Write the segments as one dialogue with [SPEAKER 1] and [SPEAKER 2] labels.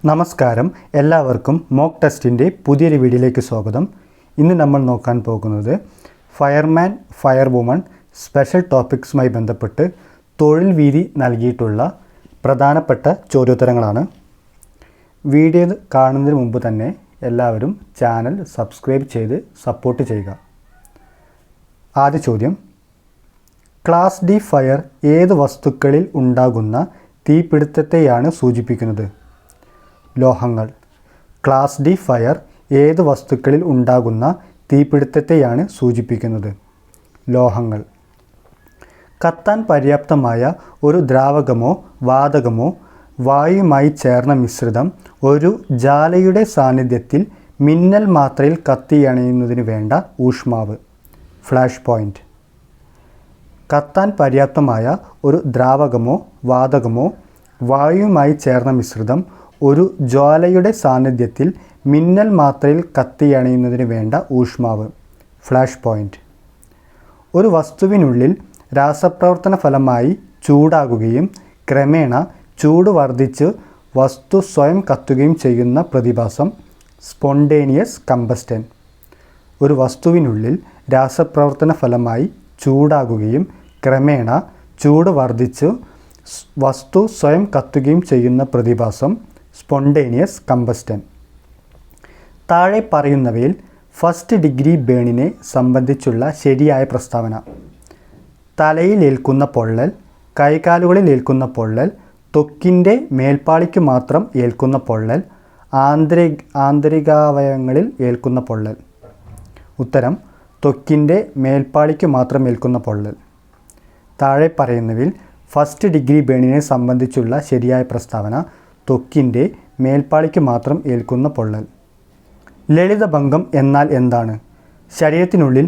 [SPEAKER 1] നമസ്കാരം, എല്ലാവർക്കും മോക്ക് ടെസ്റ്റിൻ്റെ പുതിയൊരു വീഡിയോയിലേക്ക് സ്വാഗതം. ഇന്ന് നമ്മൾ നോക്കാൻ പോകുന്നത് ഫയർമാൻ, ഫയർ വുമൺ സ്പെഷ്യൽ ടോപ്പിക്സുമായി ബന്ധപ്പെട്ട് തൊഴിൽ വീതി നൽകിയിട്ടുള്ള പ്രധാനപ്പെട്ട ചോദ്യോത്തരങ്ങളാണ്. വീഡിയോ കാണുന്നതിന് മുമ്പ് തന്നെ എല്ലാവരും ചാനൽ സബ്സ്ക്രൈബ് ചെയ്ത് സപ്പോർട്ട് ചെയ്യുക. ആദ്യ ചോദ്യം, ക്ലാസ് ഡി ഫയർ ഏത് വസ്തുക്കളിൽ ഉണ്ടാകുന്ന തീപിടുത്തത്തെയാണ് സൂചിപ്പിക്കുന്നത്? ലോഹങ്ങൾ. ക്ലാസ് ഡി ഫയർ ഏത് വസ്തുക്കളിൽ ഉണ്ടാകുന്ന തീപിടുത്തത്തെയാണ് സൂചിപ്പിക്കുന്നത്? ലോഹങ്ങൾ. കത്താൻ പര്യാപ്തമായ ഒരു ദ്രാവകമോ വാതകമോ വായുവുമായി ചേർന്ന മിശ്രിതം ഒരു ജ്വാലയുടെ സാന്നിധ്യത്തിൽ മിന്നൽ മാത്രയിൽ കത്തിയണയുന്നതിന് വേണ്ട ഊഷ്മാവ്. Flash point. കത്താൻ പര്യാപ്തമായ ഒരു ദ്രാവകമോ വാതകമോ വായുവുമായി ചേർന്ന മിശ്രിതം ഒരു ജ്വാലയുടെ സാന്നിധ്യത്തിൽ മിന്നൽ മാത്രയിൽ കത്തിയണയുന്നതിന് വേണ്ട ഊഷ്മാവ്. Flash point. ഒരു വസ്തുവിനുള്ളിൽ രാസപ്രവർത്തന ഫലമായി ചൂടാകുകയും ക്രമേണ ചൂട് വർദ്ധിച്ച് വസ്തു സ്വയം കത്തുകയും ചെയ്യുന്ന പ്രതിഭാസം സ്പോണ്ടേനിയസ് കമ്പസ്റ്റൻ. ഒരു വസ്തുവിനുള്ളിൽ രാസപ്രവർത്തന ഫലമായി ചൂടാകുകയും ക്രമേണ ചൂട് വർദ്ധിച്ച് വസ്തു സ്വയം കത്തുകയും ചെയ്യുന്ന പ്രതിഭാസം സ്പോണ്ടേനിയസ് കമ്പസ്റ്റൻ. താഴെ പറയുന്നവയിൽ ഫസ്റ്റ് ഡിഗ്രി ബേണിനെ സംബന്ധിച്ചുള്ള ശരിയായ പ്രസ്താവന: തലയിൽ ഏൽക്കുന്ന പൊള്ളൽ, കൈകാലുകളിൽ ഏൽക്കുന്ന പൊള്ളൽ, ത്വക്കിൻ്റെ മേൽപ്പാളിക്ക് മാത്രം ഏൽക്കുന്ന പൊള്ളൽ, ആന്തരികാവയവങ്ങളിൽ ഏൽക്കുന്ന പൊള്ളൽ. ഉത്തരം: ത്വക്കിൻ്റെ മേൽപ്പാളിക്ക് മാത്രം ഏൽക്കുന്ന പൊള്ളൽ. താഴെ പറയുന്നവയിൽ ഫസ്റ്റ് ഡിഗ്രി ബേണിനെ സംബന്ധിച്ചുള്ള ശരിയായ പ്രസ്താവന: ത്വക്കിൻ്റെ മേൽപ്പാളിക്ക് മാത്രം ഏൽക്കുന്ന പൊള്ളൽ. ലളിതഭംഗം എന്നാൽ എന്താണ്? ശരീരത്തിനുള്ളിൽ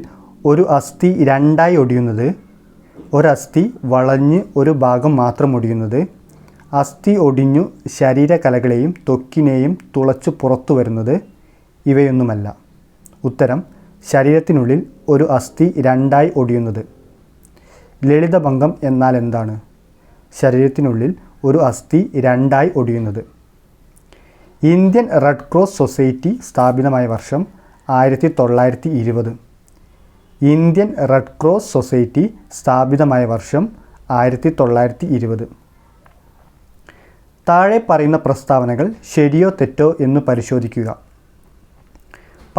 [SPEAKER 1] ഒരു അസ്ഥി രണ്ടായി ഒടിയുന്നത്, ഒരസ്ഥി വളഞ്ഞ് ഒരു ഭാഗം മാത്രം ഒടിയുന്നത്, അസ്ഥി ഒടിഞ്ഞു ശരീരകലകളെയും ത്വക്കിനെയും തുളച്ചു പുറത്തു വരുന്നത്, ഇവയൊന്നുമല്ല. ഉത്തരം: ശരീരത്തിനുള്ളിൽ ഒരു അസ്ഥി രണ്ടായി ഒടിയുന്നത്. ലളിതഭംഗം എന്നാൽ എന്താണ്? ശരീരത്തിനുള്ളിൽ ഒരു അസ്ഥി രണ്ടായി ഒടിയുന്നത്. ഇന്ത്യൻ റെഡ് ക്രോസ് സൊസൈറ്റി സ്ഥാപിതമായ വർഷം 1920. ഇന്ത്യൻ റെഡ് ക്രോസ് സൊസൈറ്റി സ്ഥാപിതമായ വർഷം 1920. താഴെ പറയുന്ന പ്രസ്താവനകൾ ശരിയോ തെറ്റോ എന്ന് പരിശോധിക്കുക.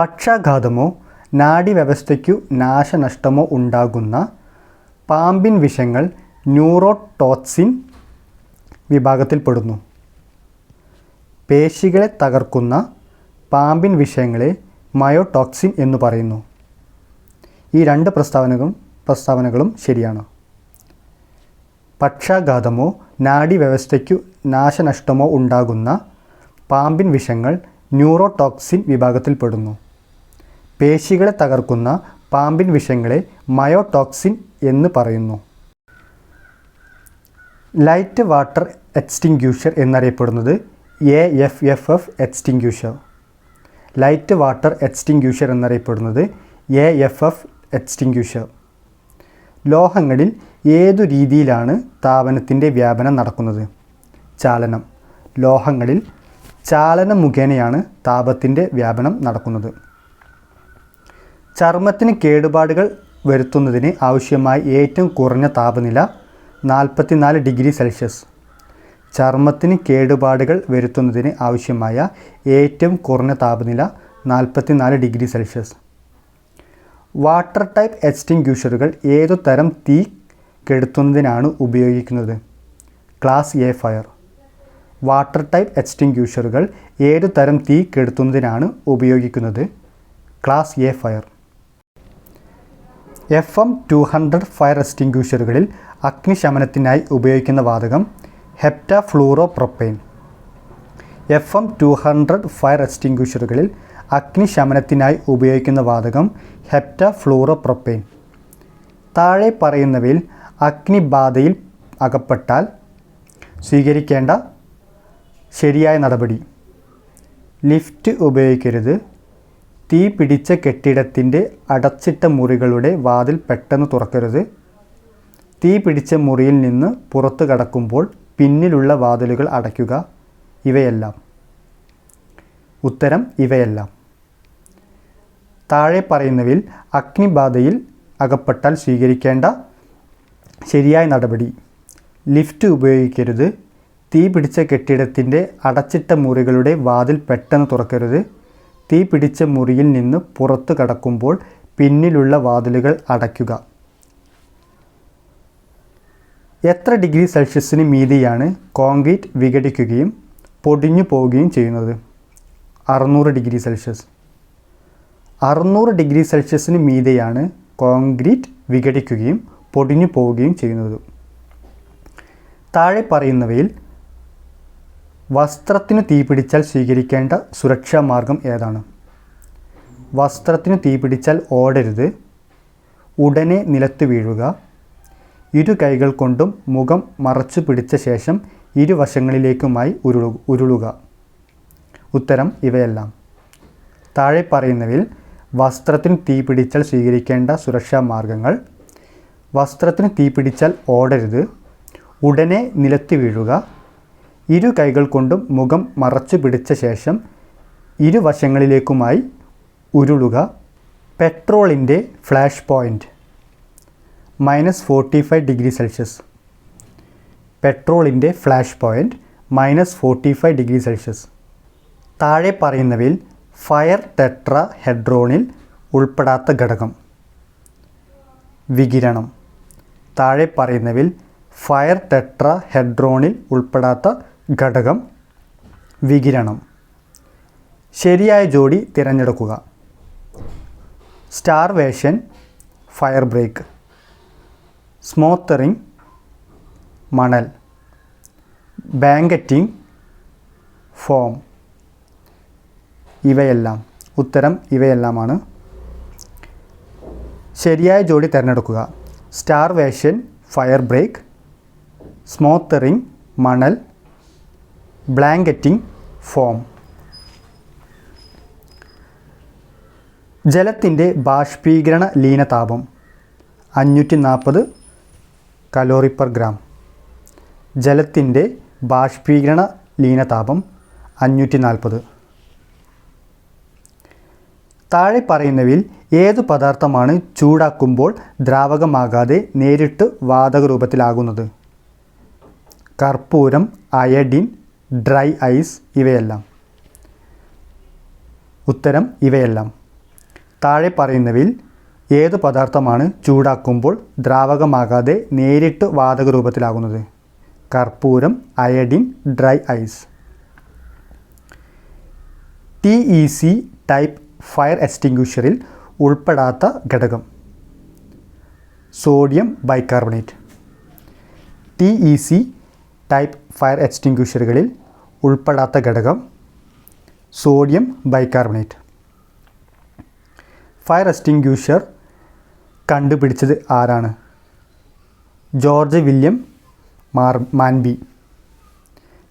[SPEAKER 1] പക്ഷാഘാതമോ നാഡീവ്യവസ്ഥയ്ക്കു നാശനഷ്ടമോ ഉണ്ടാകുന്ന പാമ്പിൻ വിഷങ്ങൾ ന്യൂറോടോക്സിൻ വിഭാഗത്തിൽപ്പെടുന്നു. പേശികളെ തകർക്കുന്ന പാമ്പിൻ വിഷയങ്ങളെ മയോടോക്സിൻ എന്നു പറയുന്നു. ഈ രണ്ട് പ്രസ്താവനകളും ശരിയാണ്. പക്ഷാഘാതമോ നാഡീവ്യവസ്ഥയ്ക്കു നാശനഷ്ടമോ ഉണ്ടാകുന്ന പാമ്പിൻ വിഷങ്ങൾ ന്യൂറോടോക്സിൻ വിഭാഗത്തിൽപ്പെടുന്നു. പേശികളെ തകർക്കുന്ന പാമ്പിൻ വിഷങ്ങളെ മയോടോക്സിൻ എന്ന് പറയുന്നു. ലൈറ്റ് വാട്ടർ എക്സ്റ്റിങ്ക്യൂഷർ എന്നറിയപ്പെടുന്നത് AFFF extinguisher. Light water extinguisher എന്നറിയപ്പെടുന്നത് AFF എക്സ്റ്റിങ്ക്യൂഷർ. ലോഹങ്ങളിൽ ഏതു രീതിയിലാണ് താപനത്തിൻ്റെ വ്യാപനം നടക്കുന്നത്? ചാലനം. ലോഹങ്ങളിൽ ചാലനം മുഖേനയാണ് താപത്തിൻ്റെ വ്യാപനം നടക്കുന്നത്. ചർമ്മത്തിന് കേടുപാടുകൾ വരുത്തുന്നതിന് ആവശ്യമായ ഏറ്റവും കുറഞ്ഞ താപനില 44 ഡിഗ്രി സെൽഷ്യസ്. ചർമ്മത്തിന് കേടുപാടുകൾ വരുത്തുന്നതിന് ആവശ്യമായ ഏറ്റവും കുറഞ്ഞ താപനില 44 ഡിഗ്രി സെൽഷ്യസ്. വാട്ടർ ടൈപ്പ് എക്സ്റ്റിങ്ക്യൂഷറുകൾ ഏതു തരം തീ കെടുത്തുന്നതിനാണ് ഉപയോഗിക്കുന്നത്? Class A fire. Water type എക്സ്റ്റിങ്ക്യൂഷറുകൾ ഏതു തരം തീ കെടുത്തുന്നതിനാണ് ഉപയോഗിക്കുന്നത്? Class A fire. FM200 fire എക്സ്റ്റിങ്ക്യൂഷറുകളിൽ അഗ്നിശമനത്തിനായി ഉപയോഗിക്കുന്ന വാതകം ഹെപ്റ്റാഫ്ലൂറോപ്രൊപ്പൈൻ. FM200 ഫയർ എക്സ്റ്റിങ്ക്യൂഷറുകളിൽ അഗ്നിശമനത്തിനായി ഉപയോഗിക്കുന്ന വാതകം ഹെപ്റ്റാഫ്ലൂറോപ്രൊപ്പൈൻ. താഴെ പറയുന്നവയിൽ അഗ്നിബാധയിൽ അകപ്പെട്ടാൽ സ്വീകരിക്കേണ്ട ശരിയായ നടപടി: ലിഫ്റ്റ് ഉപയോഗിക്കരുത്, തീ പിടിച്ച കെട്ടിടത്തിൻ്റെ അടച്ചിട്ട മുറികളുടെ വാതിൽ പെട്ടെന്ന് തുറക്കരുത്, തീ പിടിച്ച മുറിയിൽ നിന്ന് പുറത്തു കടക്കുമ്പോൾ പിന്നിലുള്ള വാതിലുകൾ അടയ്ക്കുക. ഇവയെല്ലാം ഉത്തരം ഇവയെല്ലാം. താഴെ പറയുന്നവയിൽ അഗ്നിബാധയിൽ അകപ്പെട്ടാൽ സ്വീകരിക്കേണ്ട ശരിയായ നടപടി: ലിഫ്റ്റ് ഉപയോഗിക്കരുത്, തീ പിടിച്ച കെട്ടിടത്തിൻ്റെ അടച്ചിട്ട മുറികളുടെ വാതിൽ പെട്ടെന്ന് തുറക്കരുത്, തീ പിടിച്ച മുറിയിൽ നിന്ന് പുറത്തു കടക്കുമ്പോൾ പിന്നിലുള്ള വാതിലുകൾ അടയ്ക്കുക. എത്ര ഡിഗ്രി സെൽഷ്യസിന് മീതെയാണ് കോൺക്രീറ്റ് വിഘടിക്കുകയും പൊടിഞ്ഞു പോവുകയും ചെയ്യുന്നത്? 600 ഡിഗ്രി സെൽഷ്യസ്. 600 ഡിഗ്രി സെൽഷ്യസിന് മീതെയാണ് കോൺക്രീറ്റ് വിഘടിക്കുകയും പൊടിഞ്ഞു പോവുകയും ചെയ്യുന്നത്. താഴെ പറയുന്നവയിൽ വസ്ത്രത്തിന് തീപിടിച്ചാൽ സ്വീകരിക്കേണ്ട സുരക്ഷാ മാർഗം ഏതാണ്? വസ്ത്രത്തിന് തീപിടിച്ചാൽ ഓടരുത്, ഉടനെ നിലത്ത് വീഴുക, ഇരു കൈകൾ കൊണ്ടും മുഖം മറച്ചു പിടിച്ച ശേഷം ഇരുവശങ്ങളിലേക്കുമായി ഉരുളുക. ഉത്തരം ഇവയെല്ലാം. താഴെ പറയുന്നവയിൽ വസ്ത്രത്തിന് തീപിടിച്ചാൽ സ്വീകരിക്കേണ്ട സുരക്ഷാ മാർഗങ്ങൾ: വസ്ത്രത്തിന് തീപിടിച്ചാൽ ഓടരുത്, ഉടനെ നിലത്ത് വീഴുക, ഇരു കൈകൾ കൊണ്ടും മുഖം മറച്ചു പിടിച്ച ശേഷം ഇരുവശങ്ങളിലേക്കുമായി ഉരുളുക. പെട്രോളിൻ്റെ ഫ്ലാഷ് പോയിൻ്റ്: -45 ഡിഗ്രി സെൽഷ്യസ്. പെട്രോളിൻ്റെ ഫ്ലാഷ് പോയിൻ്റ് -45 ഡിഗ്രി സെൽഷ്യസ്. താഴെ പറയുന്നവയിൽ ഫയർ ടെട്രാഹെഡ്രോണിൽ ഉൾപ്പെടാത്ത ഘടകം: വികിരണം. താഴെ പറയുന്നവയിൽ ഫയർ ടെട്രാഹെഡ്രോണിൽ ഉൾപ്പെടാത്ത ഘടകം വികിരണം. ശരിയായ ജോഡി തിരഞ്ഞെടുക്കുക: സ്റ്റാർവേഷൻ, ഫയർ ബ്രേക്ക്; സ്മോത്തറിംഗ്, മണൽ; ബാങ്കറ്റിംഗ്, ഫോം. ഇവയെല്ലാം. ഉത്തരം ഇവയെല്ലാമാണ്. ശരിയായ ജോഡി തിരഞ്ഞെടുക്കുക: സ്റ്റാർവേഷൻ, ഫയർ ബ്രേക്ക്; സ്മോത്തറിംഗ്, മണൽ; ബ്ലാങ്കറ്റിംഗ്, ഫോം. ജലത്തിൻ്റെ ബാഷ്പീകരണ ലീനതാപം 540 കലോറി/ഗ്രാം. ജലത്തിൻ്റെ ബാഷ്പീകരണ ലീനതാപം 540. താഴെ പറയുന്നവയിൽ ഏതു പദാർത്ഥമാണ് ചൂടാക്കുമ്പോൾ ദ്രാവകമാകാതെ നേരിട്ട് വാതക രൂപത്തിലാകുന്നത്? കർപ്പൂരം, അയഡിൻ, ഡ്രൈ ഐസ്. ഇവയെല്ലാം. ഉത്തരം ഇവയെല്ലാം. താഴെ പറയുന്നവയിൽ ഏതു പദാർത്ഥമാണ് ചൂടാക്കുമ്പോൾ ദ്രാവകമാകാതെ നേരിട്ട് വാതക രൂപത്തിലാകുന്നത്? കർപ്പൂരം, iodine, dry ice. TEC type fire എക്സ്റ്റിങ്ക്വിഷറിൽ ഉൾപ്പെടാത്ത ഘടകം: sodium bicarbonate. TEC type fire എക്സ്റ്റിങ്ക്വിഷറുകളിൽ ഉൾപ്പെടാത്ത ഘടകം സോഡിയം ബൈകാർബണേറ്റ്. ഫയർ എക്സ്റ്റിങ്ക്വിഷർ കണ്ടുപിടിച്ചത് ആരാണ്? George William Manby.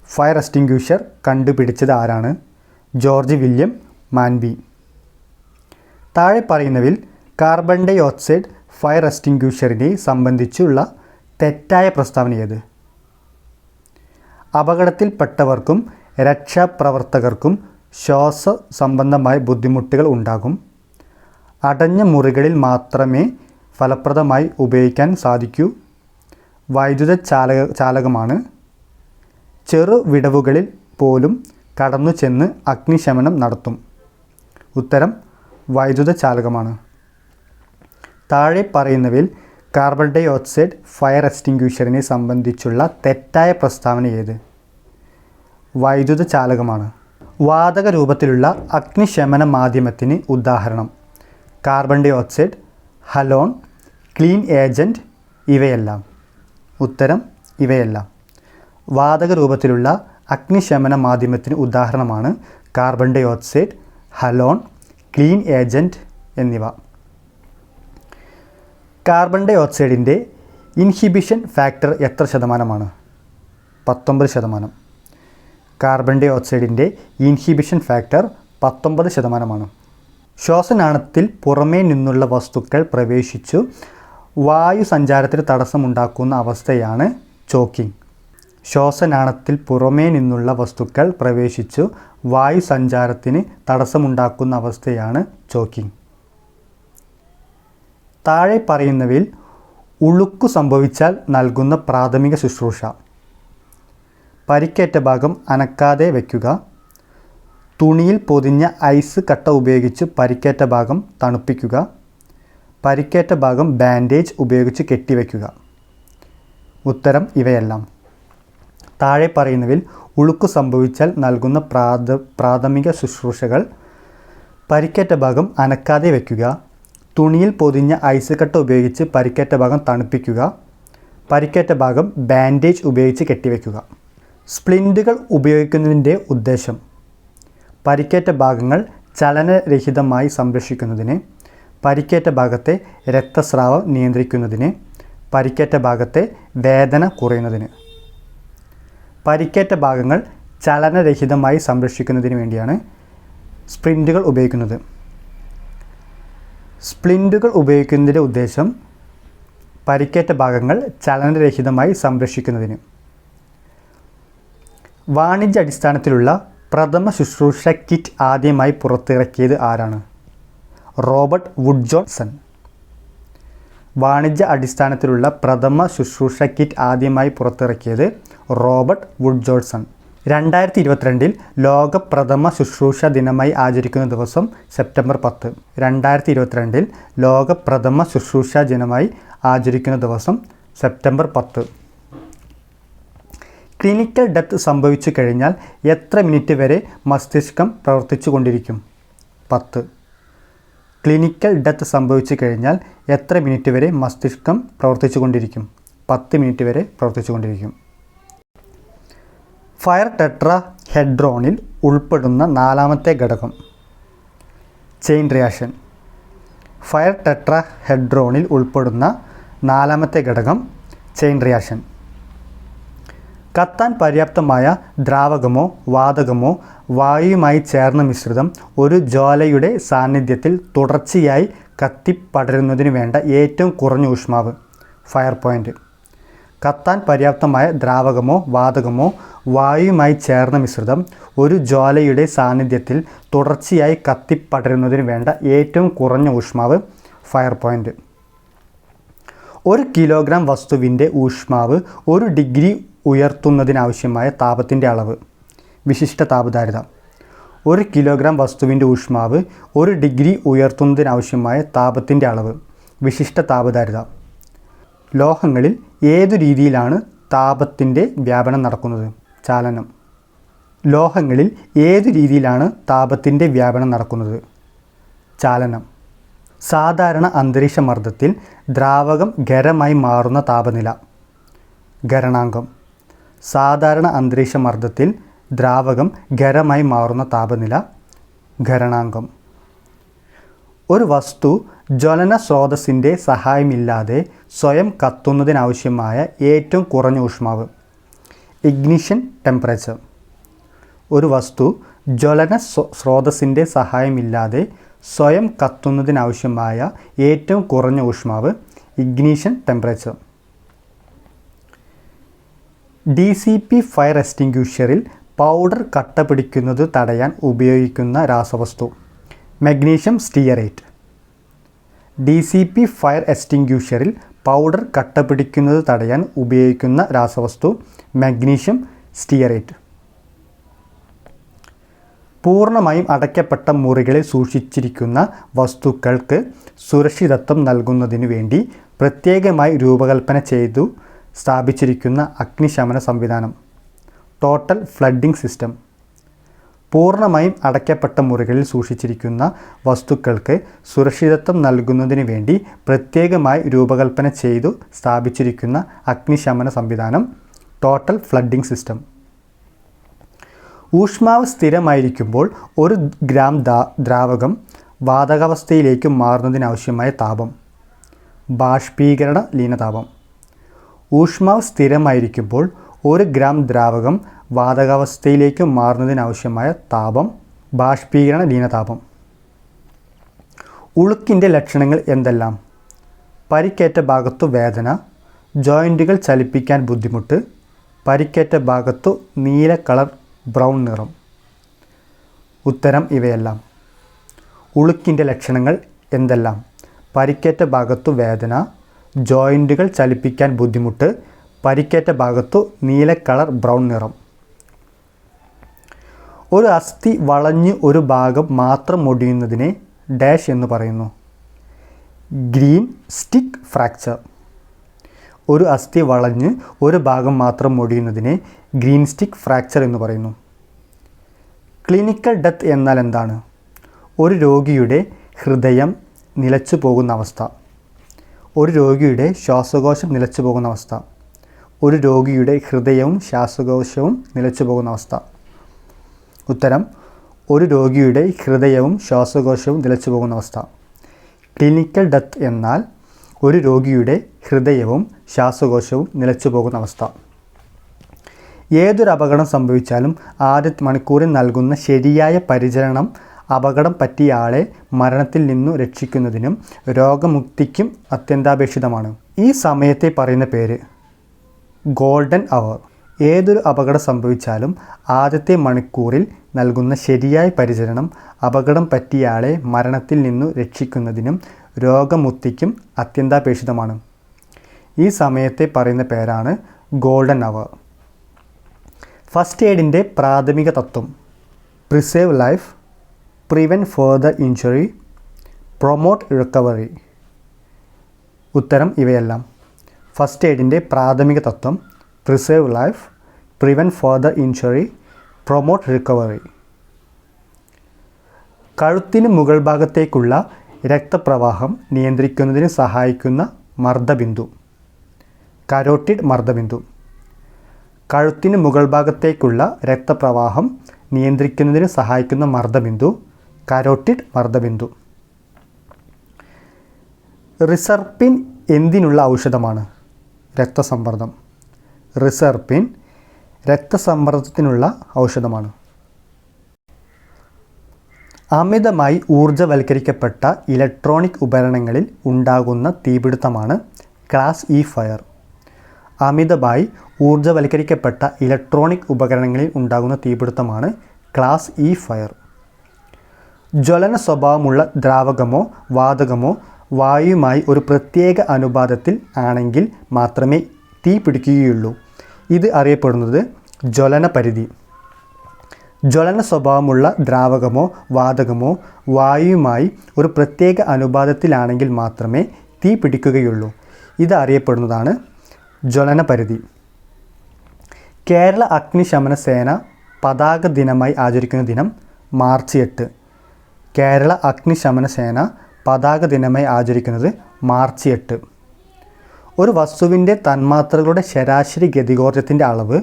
[SPEAKER 1] Fire extinguisher കണ്ടുപിടിച്ചത് ആരാണ്? George William Manby. താഴെ പറയുന്നവയിൽ കാർബൺ ഡൈ ഓക്സൈഡ് ഫയർ എക്സ്റ്റിങ്ക്വിഷറിനെ സംബന്ധിച്ചുള്ള തെറ്റായ പ്രസ്താവന ഏത്? അപകടത്തിൽപ്പെട്ടവർക്കും രക്ഷാപ്രവർത്തകർക്കും ശ്വാസ സംബന്ധമായ ബുദ്ധിമുട്ടുകൾ ഉണ്ടാകും. അടഞ്ഞ മുറികളിൽ മാത്രമേ ഫലപ്രദമായി ഉപയോഗിക്കാൻ സാധിക്കൂ. വൈദ്യുത ചാലകമാണ്. ചെറു വിടവുകളിൽ പോലും കടന്നു ചെന്ന് അഗ്നിശമനം നടത്തും. ഉത്തരം വൈദ്യുത ചാലകമാണ്. താഴെ പറയുന്നവയിൽ കാർബൺ ഡൈ ഓക്സൈഡ് ഫയർ എക്സ്റ്റിങ്ക്വിഷറിനെ സംബന്ധിച്ചുള്ള തെറ്റായ പ്രസ്താവന ഏത്? വൈദ്യുത ചാലകമാണ്. വാതക രൂപത്തിലുള്ള അഗ്നിശമന മാധ്യമത്തിന് ഉദാഹരണം: carbon dioxide, halon, clean agent. ഇവയെല്ലാം. ഉത്തരം ഇവയെല്ലാം. വാതക രൂപത്തിലുള്ള അഗ്നിശമന മാധ്യമത്തിന് ഉദാഹരണമാണ് carbon dioxide, halon, clean agent എന്നിവ. കാർബൺ ഡൈ ഓക്സൈഡിൻ്റെ ഇൻഹിബിഷൻ ഫാക്ടർ എത്ര ശതമാനമാണ്? 19%. കാർബൺ ഡൈ ഓക്സൈഡിൻ്റെ ഇൻഹിബിഷൻ ഫാക്ടർ 19%. ശ്വാസനാളത്തിൽ പുറമേ നിന്നുള്ള വസ്തുക്കൾ പ്രവേശിച്ചു വായു സഞ്ചാരത്തിന് തടസ്സമുണ്ടാക്കുന്ന അവസ്ഥയാണ് ചോക്കിംഗ്. ശ്വാസനാളത്തിൽ പുറമേ നിന്നുള്ള വസ്തുക്കൾ പ്രവേശിച്ചു വായു സഞ്ചാരത്തിന് തടസ്സമുണ്ടാക്കുന്ന അവസ്ഥയാണ് ചോക്കിംഗ്. താഴെ പറയുന്നവയിൽ ഉളുക്കു സംഭവിച്ചാൽ നൽകുന്ന പ്രാഥമിക ശുശ്രൂഷ: പരിക്കേറ്റ ഭാഗം അനക്കാതെ വയ്ക്കുക, തുണിയിൽ പൊതിഞ്ഞ ഐസ് കട്ട ഉപയോഗിച്ച് പരിക്കേറ്റ ഭാഗം തണുപ്പിക്കുക, പരിക്കേറ്റ ഭാഗം ബാൻഡേജ് ഉപയോഗിച്ച് കെട്ടിവയ്ക്കുക. ഉത്തരം ഇവയെല്ലാം. താഴെ പറയുന്നവയിൽ ഉളുക്കു സംഭവിച്ചാൽ നൽകുന്ന പ്രാഥമിക ശുശ്രൂഷകൾ: പരിക്കേറ്റ ഭാഗം അനക്കാതെ വയ്ക്കുക, തുണിയിൽ പൊതിഞ്ഞ ഐസ് കട്ട ഉപയോഗിച്ച് പരിക്കേറ്റ ഭാഗം തണുപ്പിക്കുക, പരിക്കേറ്റ ഭാഗം ബാൻഡേജ് ഉപയോഗിച്ച് കെട്ടിവയ്ക്കുക. സ്പ്ലിൻറ്റുകൾ ഉപയോഗിക്കുന്നതിൻ്റെ ഉദ്ദേശം: പരിക്കേറ്റ ഭാഗങ്ങൾ ചലനരഹിതമായി സംരക്ഷിക്കുന്നതിന്, പരിക്കേറ്റ ഭാഗത്തെ രക്തസ്രാവം നിയന്ത്രിക്കുന്നതിന്, പരിക്കേറ്റ ഭാഗത്തെ വേദന കുറയുന്നതിന്. പരിക്കേറ്റ ഭാഗങ്ങൾ ചലനരഹിതമായി സംരക്ഷിക്കുന്നതിന് വേണ്ടിയാണ് സ്പ്ലിൻറ്റുകൾ ഉപയോഗിക്കുന്നത്. സ്പ്ലിൻറ്റുകൾ ഉപയോഗിക്കുന്നതിൻ്റെ ഉദ്ദേശം പരിക്കേറ്റ ഭാഗങ്ങൾ ചലനരഹിതമായി സംരക്ഷിക്കുന്നതിന്. വാണിജ്യ അടിസ്ഥാനത്തിലുള്ള പ്രഥമ ശുശ്രൂഷ കിറ്റ് ആദ്യമായി പുറത്തിറക്കിയത് ആരാണ്? Robert Wood Johnson. വാണിജ്യ അടിസ്ഥാനത്തിലുള്ള പ്രഥമ ശുശ്രൂഷ കിറ്റ് ആദ്യമായി പുറത്തിറക്കിയത് റോബർട്ട് വുഡ് ജോൺസൺ. 2022 ലോക പ്രഥമ ശുശ്രൂഷ ദിനമായി ആചരിക്കുന്ന ദിവസം സെപ്റ്റംബർ 10. 2022 ലോക പ്രഥമ ശുശ്രൂഷ ദിനമായി ആചരിക്കുന്ന ദിവസം സെപ്റ്റംബർ 10. ക്ലിനിക്കൽ ഡെത്ത് സംഭവിച്ചു കഴിഞ്ഞാൽ എത്ര മിനിറ്റ് വരെ മസ്തിഷ്കം പ്രവർത്തിച്ചു കൊണ്ടിരിക്കും? 10. ക്ലിനിക്കൽ ഡെത്ത് സംഭവിച്ചു കഴിഞ്ഞാൽ എത്ര മിനിറ്റ് വരെ മസ്തിഷ്കം പ്രവർത്തിച്ചു കൊണ്ടിരിക്കും? 10 മിനിറ്റ് വരെ പ്രവർത്തിച്ചു കൊണ്ടിരിക്കും. ഫയർ ടെട്രാഹെഡ്രോണിൽ ഉൾപ്പെടുന്ന നാലാമത്തെ ഘടകം: ചെയിൻ റിയാക്ഷൻ. ഫയർ ടെട്രാഹെഡ്രോണിൽ ഉൾപ്പെടുന്ന നാലാമത്തെ ഘടകം ചെയിൻ റിയാക്ഷൻ. കത്താൻ പര്യാപ്തമായ ദ്രാവകമോ വാതകമോ വായുവുമായി ചേർന്ന മിശ്രിതം ഒരു ജ്വാലയുടെ സാന്നിധ്യത്തിൽ തുടർച്ചയായി കത്തിപ്പടരുന്നതിന് വേണ്ട ഏറ്റവും കുറഞ്ഞ ഊഷ്മാവ്: ഫയർ പോയിൻ്റ്. കത്താൻ പര്യാപ്തമായ ദ്രാവകമോ വാതകമോ വായുവുമായി ചേർന്ന മിശ്രിതം ഒരു ജ്വാലയുടെ സാന്നിധ്യത്തിൽ തുടർച്ചയായി കത്തിപ്പടരുന്നതിന് വേണ്ട ഏറ്റവും കുറഞ്ഞ ഊഷ്മാവ്: ഫയർ പോയിൻ്റ്. 1 കിലോഗ്രാം വസ്തുവിൻ്റെ ഊഷ്മാവ് 1 ഡിഗ്രി ഉയർത്തുന്നതിനാവശ്യമായ താപത്തിൻ്റെ അളവ്: വിശിഷ്ട താപധാരിത. 1 കിലോഗ്രാം വസ്തുവിൻ്റെ ഊഷ്മാവ് 1 ഡിഗ്രി ഉയർത്തുന്നതിനാവശ്യമായ താപത്തിൻ്റെ അളവ്: വിശിഷ്ട താപധാരിത. ലോഹങ്ങളിൽ ഏതു രീതിയിലാണ് താപത്തിൻ്റെ വ്യാപനം നടക്കുന്നത്? ചാലനം. ലോഹങ്ങളിൽ ഏതു രീതിയിലാണ് താപത്തിൻ്റെ വ്യാപനം നടക്കുന്നത്? ചാലനം. സാധാരണ അന്തരീക്ഷ മർദ്ദത്തിൽ ദ്രാവകം ഖരമായി മാറുന്ന താപനില: ഖരണാങ്കം. സാധാരണ അന്തരീക്ഷ മർദ്ദത്തിൽ ദ്രാവകം ഖരമായി മാറുന്ന താപനില: ഖരണാങ്കം. ഒരു വസ്തു ജ്വലന സ്രോതസ്സിൻ്റെ സഹായമില്ലാതെ സ്വയം കത്തുന്നതിനാവശ്യമായ ഏറ്റവും കുറഞ്ഞ ഊഷ്മാവ്: ഇഗ്നിഷൻ ടെമ്പറേച്ചർ. ഒരു വസ്തു ജ്വലന സ്രോതസ്സിൻ്റെ സഹായമില്ലാതെ സ്വയം കത്തുന്നതിനാവശ്യമായ ഏറ്റവും കുറഞ്ഞ ഊഷ്മാവ്: ഇഗ്നിഷൻ ടെമ്പറേച്ചർ. DCP ഫയർ എക്സ്റ്റിങ്ക്വിഷറിൽ പൗഡർ കട്ട പിടിക്കുന്നത് തടയാൻ ഉപയോഗിക്കുന്ന രാസവസ്തു: മഗ്നീഷ്യം സ്റ്റിയറേറ്റ്. DCP ഫയർ എക്സ്റ്റിങ്ക്വിഷറിൽ പൗഡർ കട്ട പിടിക്കുന്നത് തടയാൻ ഉപയോഗിക്കുന്ന രാസവസ്തു: മഗ്നീഷ്യം സ്റ്റിയറേറ്റ്. പൂർണ്ണമായും അടയ്ക്കപ്പെട്ട മുറികളിൽ സൂക്ഷിച്ചിരിക്കുന്ന വസ്തുക്കൾക്ക് സുരക്ഷിതത്വം നൽകുന്നതിനു വേണ്ടി പ്രത്യേകമായി രൂപകൽപ്പന ചെയ്തു സ്ഥാപിച്ചിരിക്കുന്ന അഗ്നിശമന സംവിധാനം: ടോട്ടൽ ഫ്ലഡിംഗ് സിസ്റ്റം. പൂർണ്ണമായും അടയ്ക്കപ്പെട്ട മുറികളിൽ സൂക്ഷിച്ചിരിക്കുന്ന വസ്തുക്കൾക്ക് സുരക്ഷിതത്വം നൽകുന്നതിന് വേണ്ടി പ്രത്യേകമായി രൂപകൽപ്പന ചെയ്തു സ്ഥാപിച്ചിരിക്കുന്ന അഗ്നിശമന സംവിധാനം: ടോട്ടൽ ഫ്ലഡിംഗ് സിസ്റ്റം. ഊഷ്മാവ് സ്ഥിരമായിരിക്കുമ്പോൾ 1 ഗ്രാം ദ്രാവകം വാതകാവസ്ഥയിലേക്ക് മാറുന്നതിനാവശ്യമായ താപം: ബാഷ്പീകരണ ലീനതാപം. ഊഷ്മാവ് സ്ഥിരമായിരിക്കുമ്പോൾ 1 ഗ്രാം ദ്രാവകം വാതകാവസ്ഥയിലേക്ക് മാറുന്നതിനാവശ്യമായ താപം: ബാഷ്പീകരണ ലീനതാപം. ഉളുക്കിൻ്റെ ലക്ഷണങ്ങൾ എന്തെല്ലാം? പരിക്കേറ്റ ഭാഗത്തു വേദന, ജോയിൻറ്റുകൾ ചലിപ്പിക്കാൻ ബുദ്ധിമുട്ട്, പരിക്കേറ്റ ഭാഗത്തു നീല കളർ ബ്രൗൺ നിറം. ഉത്തരം ഇവയെല്ലാം. ഉളുക്കിൻ്റെ ലക്ഷണങ്ങൾ എന്തെല്ലാം? പരിക്കേറ്റ ഭാഗത്തു വേദന, ജോയിൻറ്റുകൾ ചലിപ്പിക്കാൻ ബുദ്ധിമുട്ട്, പരിക്കേറ്റ ഭാഗത്തു നീല കളർ ബ്രൗൺ നിറം. ഒരു അസ്ഥി വളഞ്ഞ് ഒരു ഭാഗം മാത്രം ഒടിയുന്നതിനെ ഡാഷ് എന്ന് പറയുന്നു. Green stick fracture. ഒരു അസ്ഥി വളഞ്ഞ് ഒരു ഭാഗം മാത്രം ഒടിയുന്നതിനെ ഗ്രീൻ സ്റ്റിക്ക് ഫ്രാക്ചർ എന്ന് പറയുന്നു. ക്ലിനിക്കൽ ഡെത്ത് എന്നാൽ എന്താണ്? ഒരു രോഗിയുടെ ഹൃദയം നിലച്ചു പോകുന്ന അവസ്ഥ, ഒരു രോഗിയുടെ ശ്വാസകോശം നിലച്ചു പോകുന്ന അവസ്ഥ, ഒരു രോഗിയുടെ ഹൃദയവും ശ്വാസകോശവും നിലച്ചു പോകുന്ന അവസ്ഥ. ഉത്തരം ഒരു രോഗിയുടെ ഹൃദയവും ശ്വാസകോശവും നിലച്ചു പോകുന്ന അവസ്ഥ. ക്ലിനിക്കൽ ഡെത്ത് എന്നാൽ ഒരു രോഗിയുടെ ഹൃദയവും ശ്വാസകോശവും നിലച്ചു പോകുന്ന അവസ്ഥ. ഏതൊരു അപകടം സംഭവിച്ചാലും ആദ്യ മണിക്കൂറിൽ നൽകുന്ന ശരിയായ പരിചരണം അപകടം പറ്റിയ ആളെ മരണത്തിൽ നിന്നു രക്ഷിക്കുന്നതിനും രോഗമുക്തിക്കും അത്യന്താപേക്ഷിതമാണ്. ഈ സമയത്തെ പറയുന്ന പേര് ഗോൾഡൻ അവർ. ഏതൊരു അപകടം സംഭവിച്ചാലും ആദ്യത്തെ മണിക്കൂറിൽ നൽകുന്ന ശരിയായ പരിചരണം അപകടം പറ്റിയ ആളെ മരണത്തിൽ നിന്നു രക്ഷിക്കുന്നതിനും രോഗമുക്തിക്കും അത്യന്താപേക്ഷിതമാണ്. ഈ സമയത്തെ പറയുന്ന പേരാണ് ഗോൾഡൻ അവർ. ഫസ്റ്റ് എയ്ഡിൻ്റെ പ്രാഥമിക തത്വം: preserve life, prevent further injury, promote recovery. ഉത്തരം ഇവയെല്ലാം. ഫസ്റ്റ് എയ്ഡിൻ്റെ പ്രാഥമിക തത്വം: preserve life, prevent further injury, promote recovery. കഴുത്തിന് മുകൾ ഭാഗത്തേക്കുള്ള രക്തപ്രവാഹം നിയന്ത്രിക്കുന്നതിന് സഹായിക്കുന്ന മർദ്ദബിന്ദു കരോട്ടിഡ് മർദ്ദബിന്ദു. കഴുത്തിന് മുകൾ ഭാഗത്തേക്കുള്ള രക്തപ്രവാഹം നിയന്ത്രിക്കുന്നതിന് സഹായിക്കുന്ന മർദ്ദബിന്ദു കരോട്ടിഡ് മർദ്ദബിന്ദു. റിസർപ്പിൻ എന്തിനുള്ള ഔഷധമാണ്? രക്തസമ്മർദ്ദം. റിസർപ്പിൻ രക്തസമ്മർദ്ദത്തിനുള്ള ഔഷധമാണ്. അമിതമായി ഊർജ്ജവൽക്കരിക്കപ്പെട്ട ഇലക്ട്രോണിക് ഉപകരണങ്ങളിൽ ഉണ്ടാകുന്ന തീപിടുത്തമാണ് ക്ലാസ് ഇ ഫയർ. അമിതമായി ഊർജ്ജവൽക്കരിക്കപ്പെട്ട ഇലക്ട്രോണിക് ഉപകരണങ്ങളിൽ ഉണ്ടാകുന്ന തീപിടുത്തമാണ് ക്ലാസ് ഇ ഫയർ. ജ്വലന സ്വഭാവമുള്ള ദ്രാവകമോ വാതകമോ വായുവുമായി ഒരു പ്രത്യേക അനുപാതത്തിൽ ആണെങ്കിൽ മാത്രമേ തീ പിടിക്കുകയുള്ളൂ. ഇത് അറിയപ്പെടുന്നത് ജ്വലന പരിധി. ജ്വലന സ്വഭാവമുള്ള ദ്രാവകമോ വാതകമോ വായുവുമായി ഒരു പ്രത്യേക അനുപാതത്തിലാണെങ്കിൽ മാത്രമേ തീ പിടിക്കുകയുള്ളൂ. ഇത് അറിയപ്പെടുന്നതാണ് ജ്വലന പരിധി. കേരള അഗ്നിശമന സേന പതാക ദിനമായി ആചരിക്കുന്ന ദിനം മാർച്ച് 8. കേരള അഗ്നിശമന സേന പതാക ദിനമായി ആചരിക്കുന്നത് മാർച്ച് 8. ഒരു വസ്തുവിൻ്റെ തന്മാത്രകളുടെ ശരാശരി ഗതികോർജ്ജത്തിൻ്റെ അളവ്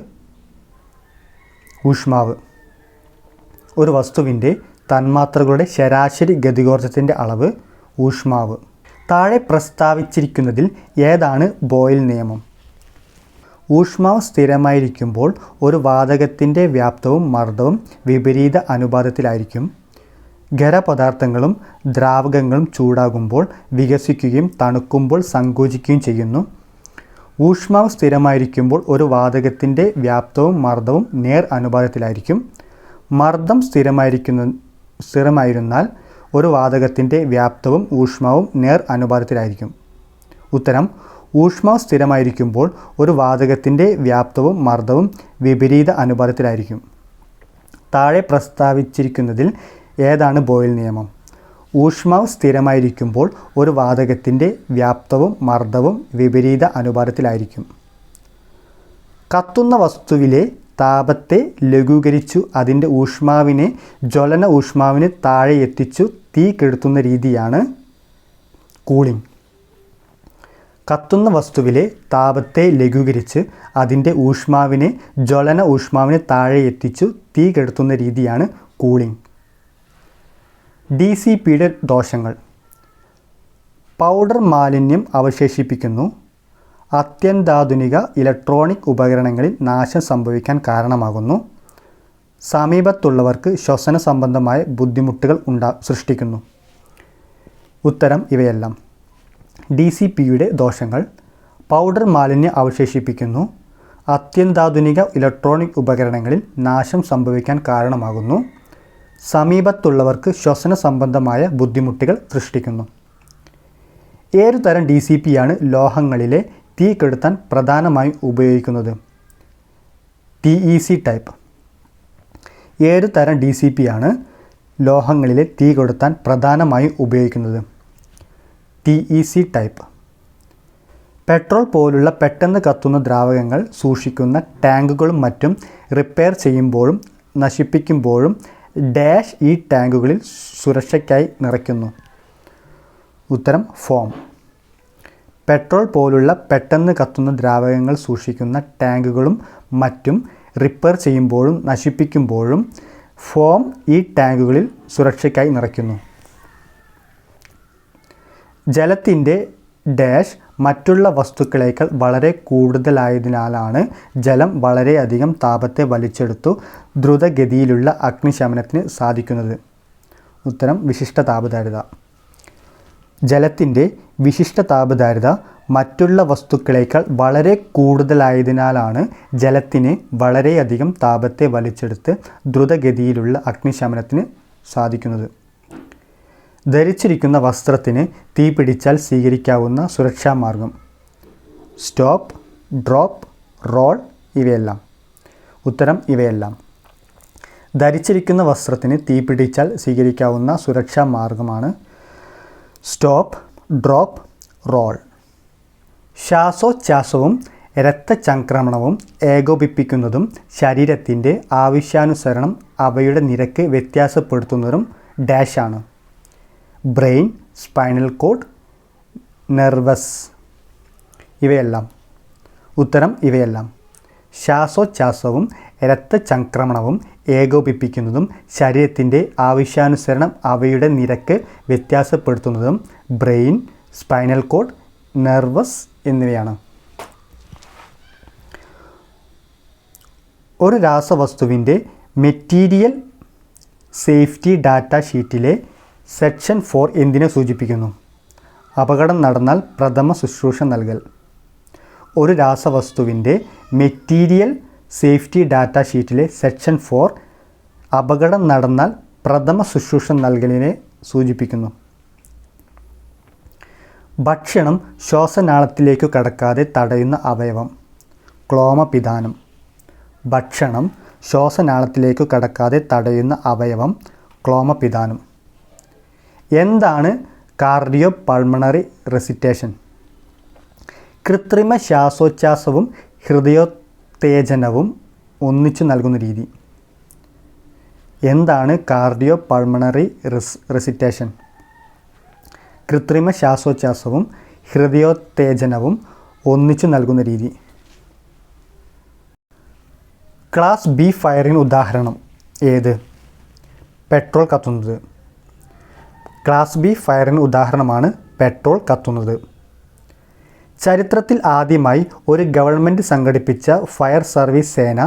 [SPEAKER 1] ഊഷ്മാവ്. ഒരു വസ്തുവിൻ്റെ തന്മാത്രകളുടെ ശരാശരി ഗതികോർജ്ജത്തിൻ്റെ അളവ് ഊഷ്മാവ്. താഴെ പ്രസ്താവിച്ചിരിക്കുന്നതിൽ ഏതാണ് ബോയിൽ നിയമം? ഊഷ്മാവ് സ്ഥിരമായിരിക്കുമ്പോൾ ഒരു വാതകത്തിൻ്റെ വ്യാപ്തവും മർദ്ദവും വിപരീത അനുപാതത്തിലായിരിക്കും. ഖരപദാർത്ഥങ്ങളും ദ്രാവകങ്ങളും ചൂടാകുമ്പോൾ വികസിക്കുകയും തണുക്കുമ്പോൾ സങ്കോചിക്കുകയും ചെയ്യുന്നു. ഊഷ്മാവ് സ്ഥിരമായിരിക്കുമ്പോൾ ഒരു വാതകത്തിൻ്റെ വ്യാപ്തവും മർദ്ദവും നേർ അനുപാതത്തിലായിരിക്കും. മർദ്ദം സ്ഥിരമായിരുന്നാൽ ഒരു വാതകത്തിൻ്റെ വ്യാപ്തവും ഊഷ്മാവും നേർ അനുപാതത്തിലായിരിക്കും. ഉത്തരം ഊഷ്മാവ് സ്ഥിരമായിരിക്കുമ്പോൾ ഒരു വാതകത്തിൻ്റെ വ്യാപ്തവും മർദ്ദവും വിപരീത അനുപാതത്തിലായിരിക്കും. താഴെ പ്രസ്താവിച്ചിരിക്കുന്നതിൽ ഏതാണ് ബോയിൽ നിയമം? ഊഷ്മാവ് സ്ഥിരമായിരിക്കുമ്പോൾ ഒരു വാതകത്തിൻ്റെ വ്യാപ്തവും മർദ്ദവും വിപരീത അനുപാതത്തിലായിരിക്കും. കത്തുന്ന വസ്തുവിലെ താപത്തെ ലഘൂകരിച്ചു അതിൻ്റെ ഊഷ്മാവിനെ ജ്വലന ഊഷ്മാവിന് താഴെ എത്തിച്ചു തീ കെടുത്തുന്ന രീതിയാണ് കൂളിംഗ്. കത്തുന്ന വസ്തുവിലെ താപത്തെ ലഘൂകരിച്ച് അതിൻ്റെ ഊഷ്മാവിനെ ജ്വലന ഊഷ്മാവിന് താഴെ എത്തിച്ചു തീ കെടുത്തുന്ന രീതിയാണ് കൂളിംഗ്. DCPയുടെ ദോഷങ്ങൾ: പൗഡർ മാലിന്യം അവശേഷിപ്പിക്കുന്നു. അത്യന്താധുനിക ഇലക്ട്രോണിക് ഉപകരണങ്ങളിൽ നാശം സംഭവിക്കാൻ കാരണമാകുന്നു. സമീപത്തുള്ളവർക്ക് ശ്വസന സംബന്ധമായ ബുദ്ധിമുട്ടുകൾ സൃഷ്ടിക്കുന്നു. ഉത്തരം ഇവയെല്ലാം. DCPയുടെ ദോഷങ്ങൾ: പൗഡർ മാലിന്യം അവശേഷിപ്പിക്കുന്നു. അത്യന്താധുനിക ഇലക്ട്രോണിക് ഉപകരണങ്ങളിൽ നാശം സംഭവിക്കാൻ കാരണമാകുന്നു. സമീപത്തുള്ളവർക്ക് ശ്വസന സംബന്ധമായ ബുദ്ധിമുട്ടുകൾ സൃഷ്ടിക്കുന്നു. ഏതു തരം DCP ആണ് ലോഹങ്ങളിലെ തീ കെടുത്താൻ പ്രധാനമായും ഉപയോഗിക്കുന്നത്? TEC type. ഏതു തരം DCP ആണ് ലോഹങ്ങളിലെ തീ കെടുത്താൻ പ്രധാനമായും ഉപയോഗിക്കുന്നത്? TEC type. പെട്രോൾ പോലുള്ള പെട്ടെന്ന് കത്തുന്ന ദ്രാവകങ്ങൾ സൂക്ഷിക്കുന്ന ടാങ്കുകളും മറ്റും റിപ്പയർ ചെയ്യുമ്പോഴും നശിപ്പിക്കുമ്പോഴും ഡാഷ് ഈ ടാങ്കുകളിൽ സുരക്ഷയ്ക്കായി നിറയ്ക്കുന്നു. ഉത്തരം ഫോം. പെട്രോൾ പോലുള്ള പെട്ടെന്ന് കത്തുന്ന ദ്രാവകങ്ങൾ സൂക്ഷിക്കുന്ന ടാങ്കുകളും മറ്റും റിപ്പയർ ചെയ്യുമ്പോഴും നശിപ്പിക്കുമ്പോഴും ഫോം ഈ ടാങ്കുകളിൽ സുരക്ഷയ്ക്കായി നിറയ്ക്കുന്നു. ജലത്തിൻ്റെ ഡാഷ് മറ്റുള്ള വസ്തുക്കളേക്കാൾ വളരെ കൂടുതലായതിനാലാണ് ജലം വളരെയധികം താപത്തെ വലിച്ചെടുത്തു ദ്രുതഗതിയിലുള്ള അഗ്നിശമനത്തിന് സാധിക്കുന്നത്. ഉത്തരം വിശിഷ്ട താപധാരിത. ജലത്തിൻ്റെ വിശിഷ്ട താപധാരിത മറ്റുള്ള വസ്തുക്കളേക്കാൾ വളരെ കൂടുതലായതിനാലാണ് ജലത്തിന് വളരെയധികം താപത്തെ വലിച്ചെടുത്ത് ദ്രുതഗതിയിലുള്ള അഗ്നിശമനത്തിന് സാധിക്കുന്നത്. ധരിച്ചിരിക്കുന്ന വസ്ത്രത്തിന് തീ പിടിച്ചാൽ സ്വീകരിക്കാവുന്ന സുരക്ഷാ മാർഗം? സ്റ്റോപ്പ്, ഡ്രോപ്പ്, റോൾ ഇവയെല്ലാം. ഉത്തരം ഇവയെല്ലാം. ധരിച്ചിരിക്കുന്ന വസ്ത്രത്തിന് തീ പിടിച്ചാൽ സ്വീകരിക്കാവുന്ന സുരക്ഷാ മാർഗമാണ് സ്റ്റോപ്പ്, ഡ്രോപ്പ്, റോൾ. ശ്വാസോച്ഛ്വാസവും രക്തചംക്രമണവും ഏകോപിപ്പിക്കുന്നതും ശരീരത്തിൻ്റെ ആവശ്യാനുസരണം അവയുടെ നിരക്ക് വ്യത്യാസപ്പെടുത്തുന്നതും ഡാഷാണ്. ബ്രെയിൻ, സ്പൈനൽ കോഡ്, നെർവസ് ഇവയെല്ലാം. ഉത്തരം ഇവയെല്ലാം. ശ്വാസോച്ഛ്വാസവും രക്തചംക്രമണവും ഏകോപിപ്പിക്കുന്നതും ശരീരത്തിൻ്റെ ആവശ്യാനുസരണം അവയുടെ നിരക്ക് വ്യത്യാസപ്പെടുത്തുന്നതും ബ്രെയിൻ, സ്പൈനൽ കോഡ്, നെർവസ് എന്നിവയാണ്. ഒരു രാസവസ്തുവിൻ്റെ മെറ്റീരിയൽ സേഫ്റ്റി ഡാറ്റ ഷീറ്റിലെ സെക്ഷൻ 4 എന്തിനെ സൂചിപ്പിക്കുന്നു? അപകടം നടന്നാൽ പ്രഥമ ശുശ്രൂഷ നൽകൽ. ഒരു രാസവസ്തുവിൻ്റെ മെറ്റീരിയൽ സേഫ്റ്റി ഡാറ്റ ഷീറ്റിലെ സെക്ഷൻ 4 അപകടം നടന്നാൽ പ്രഥമ ശുശ്രൂഷ നൽകലിനെ സൂചിപ്പിക്കുന്നു. ഭക്ഷണം ശ്വാസനാളത്തിലേക്കു കടക്കാതെ തടയുന്ന അവയവം? ക്ലോമപിധാനം. ഭക്ഷണം ശ്വാസനാളത്തിലേക്കു കടക്കാതെ തടയുന്ന അവയവം ക്ലോമപിധാനം. എന്താണ് കാർഡിയോ പൾമണറി റെസിറ്റേഷൻ? കൃത്രിമ ശ്വാസോച്ഛ്വാസവും ഹൃദയോത്തേജനവും ഒന്നിച്ചു നൽകുന്ന രീതി. എന്താണ് കാർഡിയോ പൾമണറി റെസിറ്റേഷൻ? കൃത്രിമ ശ്വാസോച്ഛ്വാസവും ഹൃദയോത്തേജനവും ഒന്നിച്ചു നൽകുന്ന രീതി. ക്ലാസ് ബി ഫയറിന് ഉദാഹരണം ഏത്? പെട്രോൾ കത്തുന്നത്. ക്ലാസ് ബി ഫയറിന് ഉദാഹരണമാണ് പെട്രോൾ കത്തുന്നത്. ചരിത്രത്തിൽ ആദ്യമായി ഒരു ഗവൺമെൻറ് സംഘടിപ്പിച്ച ഫയർ സർവീസ് സേന